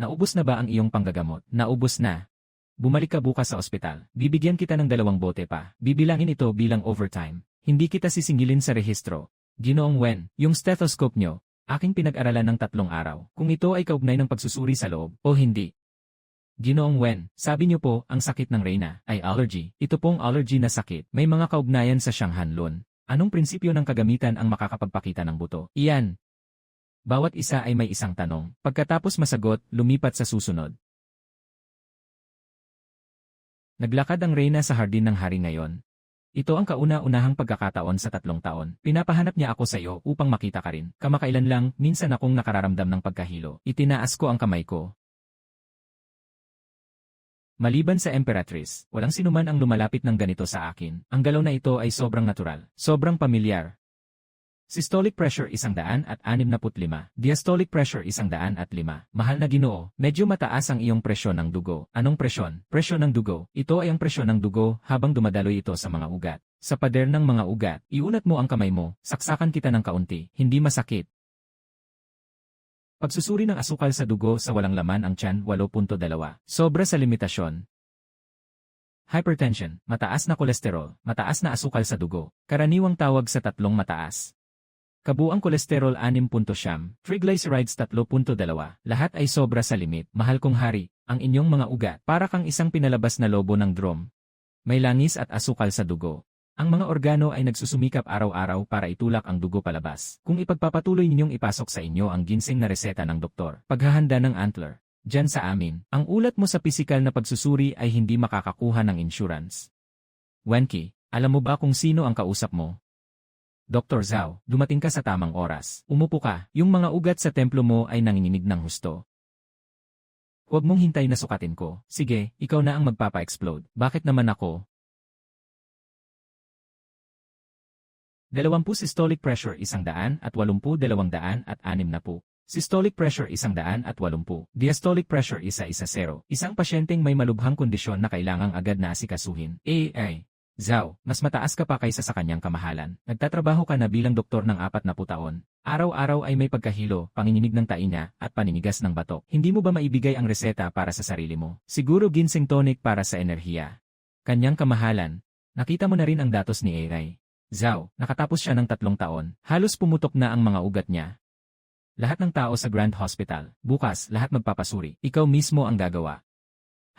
Naubos na ba ang iyong panggagamot? Naubos na. Bumalik ka bukas sa ospital, bibigyan kita ng 2 bote pa, bibilangin ito bilang overtime. Hindi kita sisingilin sa rehistro. Ginoong Wen, yung stethoscope nyo, aking pinag-aralan ng 3 araw, kung ito ay kaugnay ng pagsusuri sa loob, o hindi. Ginoong Wen, sabi niyo po, ang sakit ng Reyna ay allergy. Ito pong allergy na sakit. May mga kaugnayan sa Shanghanlun. Anong prinsipyo ng kagamitan ang makakapagpakita ng buto? Iyan. Bawat isa ay may isang tanong. Pagkatapos masagot, lumipat sa susunod. Naglakad ang Reyna sa hardin ng hari ngayon. Ito ang kauna-unahang pagkakataon sa 3 taon. Pinapahanap niya ako sa iyo upang makita ka rin. Kamakailan lang, minsan akong nakararamdam ng pagkahilo. Itinaas ko ang kamay ko. Maliban sa Emperatrice, walang sinuman ang lumalapit ng ganito sa akin. Ang galaw na ito ay sobrang natural, sobrang pamilyar. Systolic pressure 165, diastolic pressure 105. Mahal na Ginoo, medyo mataas ang iyong presyon ng dugo. Anong presyon? Presyon ng dugo. Ito ay ang presyon ng dugo habang dumadaloy ito sa mga ugat. Sa pader ng mga ugat, iunat mo ang kamay mo, saksakan kita ng kaunti, hindi masakit. Pagsusuri ng asukal sa dugo sa walang laman ang tiyan 8.2. Sobra sa limitasyon. Hypertension, mataas na kolesterol, mataas na asukal sa dugo. Karaniwang tawag sa tatlong mataas. Kabuang kolesterol 6.9, triglycerides 3.2. Lahat ay sobra sa limit. Mahal kong hari, ang inyong mga ugat para kang isang pinalabas na lobo ng drum. May langis at asukal sa dugo. Ang mga organo ay nagsusumikap araw-araw para itulak ang dugo palabas. Kung ipagpapatuloy ninyong ipasok sa inyo ang ginseng na reseta ng doktor, paghahanda ng antler, dyan sa amin, ang ulat mo sa pisikal na pagsusuri ay hindi makakakuha ng insurance. Wenki, alam mo ba kung sino ang kausap mo? Dr. Zhao, dumating ka sa tamang oras. Umupo ka, yung mga ugat sa templo mo ay nanginginig ng husto. Huwag mong hintay na sukatin ko. Sige, ikaw na ang magpapa-explode. Bakit naman ako? 20 systolic pressure 100 at 80 260. Systolic pressure 180. Diastolic pressure 110. Isang pasyenteng may malubhang kondisyon na kailangang agad na asikasuhin. Zhao, mas mataas ka pa kaysa sa kanyang kamahalan. Nagtatrabaho ka na bilang doktor ng 40 taon. Araw-araw ay may pagkahilo, panginginig ng tainga, at paninigas ng batok. Hindi mo ba maibigay ang reseta para sa sarili mo? Siguro ginseng tonic para sa enerhiya. Kanyang kamahalan. Nakita mo na rin ang datos ni AI. Zhao, nakatapos siya ng 3 taon. Halos pumutok na ang mga ugat niya. Lahat ng tao sa Grand Hospital. Bukas, lahat magpapasuri. Ikaw mismo ang gagawa.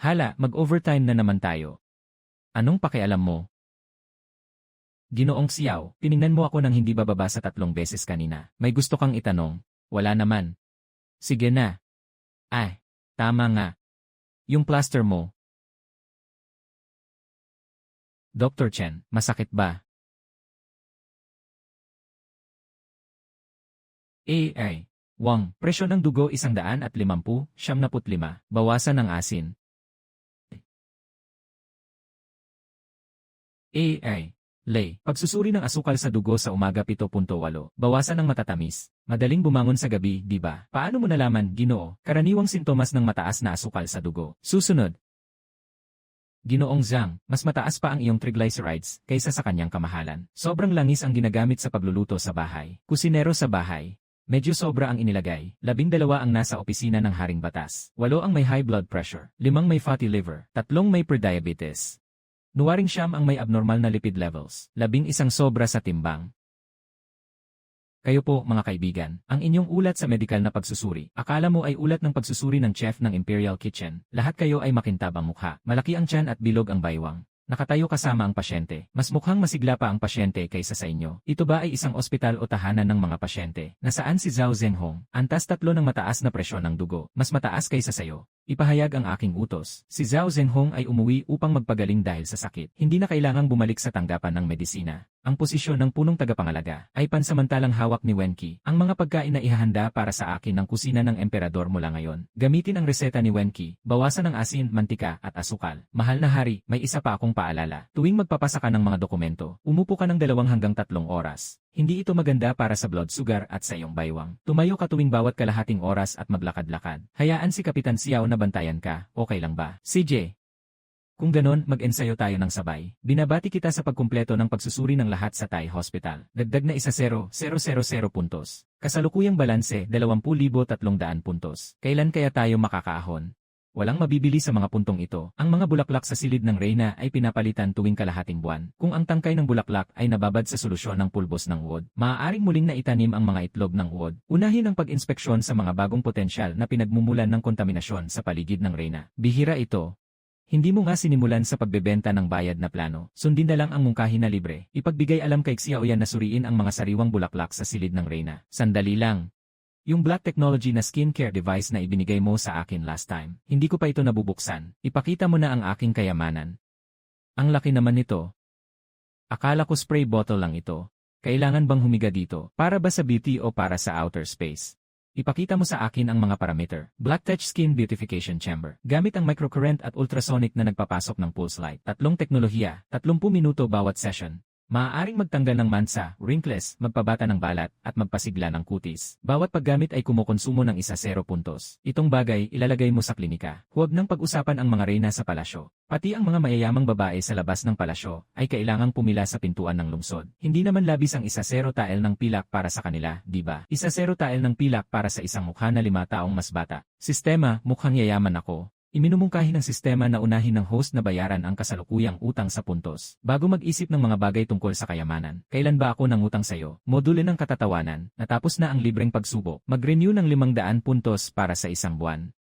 Hala, mag-overtime na naman tayo. Anong pakialam mo? Ginoong Xiao, tiningnan mo ako nang hindi bababa sa 3 beses kanina. May gusto kang itanong? Wala naman. Sige na. Ay, tama nga. Yung plaster mo. Dr. Chen, masakit ba? Wang, presyon ng dugo 150, 75, bawasan ng asin. Lay, pagsusuri ng asukal sa dugo sa umaga 7.8, bawasan ng matatamis. Madaling bumangon sa gabi, di ba? Paano mo nalaman, Ginoo, karaniwang sintomas ng mataas na asukal sa dugo? Susunod. Ginoong Zhang, mas mataas pa ang iyong triglycerides kaysa sa kanyang kamahalan. Sobrang langis ang ginagamit sa pagluluto sa bahay. Kusinero sa bahay. Medyo sobra ang inilagay. 12 ang nasa opisina ng Haring Batas. 8 ang may high blood pressure. 5 may fatty liver. 3 may prediabetes. Nuwaring 9 ang may abnormal na lipid levels. 11 sobra sa timbang. Kayo po, mga kaibigan, ang inyong ulat sa medikal na pagsusuri. Akala mo ay ulat ng pagsusuri ng chef ng Imperial Kitchen. Lahat kayo ay makintab ang mukha. Malaki ang tiyan at bilog ang baywang. Nakatayo kasama ang pasyente. Mas mukhang masigla pa ang pasyente kaysa sa inyo. Ito ba ay isang ospital o tahanan ng mga pasyente? Nasaan si Zhao Zhenghong? Antas 3 ng mataas na presyon ng dugo. Mas mataas kaysa sayo. Ipahayag ang aking utos. Si Zhao Zhenghong ay umuwi upang magpagaling dahil sa sakit. Hindi na kailangang bumalik sa tanggapan ng medisina. Ang posisyon ng punong tagapangalaga ay pansamantalang hawak ni Wenki. Ang mga pagkain na ihahanda para sa akin ng kusina ng emperador mula ngayon. Gamitin ang reseta ni Wenki. Bawasan ang asin, mantika at asukal. Mahal na hari, may isa pa akong paalala. Tuwing magpapasa ka ng mga dokumento, umupo ka ng 2 hanggang 3 oras. Hindi ito maganda para sa blood sugar at sa iyong baywang. Tumayo ka tuwing bawat kalahating oras at maglakad-lakad. Hayaan si Kapitan Xiao na bantayan ka, okay lang ba? CJ. Kung ganon, mag-ensayo tayo ng sabay. Binabati kita sa pagkumpleto ng pagsusuri ng lahat sa Thai Hospital. Dagdag na 10,000 puntos. Kasalukuyang balanse, 20,300 puntos. Kailan kaya tayo makakaahon? Walang mabibili sa mga puntong ito. Ang mga bulaklak sa silid ng reyna ay pinapalitan tuwing kalahating buwan. Kung ang tangkay ng bulaklak ay nababad sa solusyon ng pulbos ng uod, maaaring muling na itanim ang mga itlog ng uod. Unahin ang pag-inspeksyon sa mga bagong potensyal na pinagmumulan ng kontaminasyon sa paligid ng reyna. Bihira ito. Hindi mo nga sinimulan sa pagbebenta ng bayad na plano. Sundin na lang ang mungkahi na libre. Ipagbigay alam kay Xiao Yan na suriin ang mga sariwang bulaklak sa silid ng reyna. Sandali lang. Yung Black Technology na skincare device na ibinigay mo sa akin last time, hindi ko pa ito nabubuksan. Ipakita mo na ang aking kayamanan. Ang laki naman nito. Akala ko spray bottle lang ito. Kailangan bang humiga dito? Para ba sa beauty o para sa outer space? Ipakita mo sa akin ang mga parameter. Black Touch Skin Beautification Chamber. Gamit ang microcurrent at ultrasonic na nagpapasok ng pulse light. 3 teknolohiya, 30 minuto bawat session. Maaaring magtanggal ng mansa, wrinkles, magpabata ng balat, at magpasigla ng kutis. Bawat paggamit ay kumukonsumo ng 10 puntos. Itong bagay ilalagay mo sa klinika. Huwag nang pag-usapan ang mga reyna sa palasyo. Pati ang mga mayayamang babae sa labas ng palasyo ay kailangang pumila sa pintuan ng lungsod. Hindi naman labis ang 10 tael ng pilak para sa kanila, di ba? 10 tael ng pilak para sa isang mukha na 5 taong mas bata. Sistema, mukhang yayaman ako. Iminumungkahi ng sistema na unahin ng host na bayaran ang kasalukuyang utang sa puntos. Bago mag-isip ng mga bagay tungkol sa kayamanan, kailan ba ako nangutang sa'yo? Module ng katatawanan, natapos na ang libreng pagsubo. Mag-renew ng 500 puntos para sa isang buwan.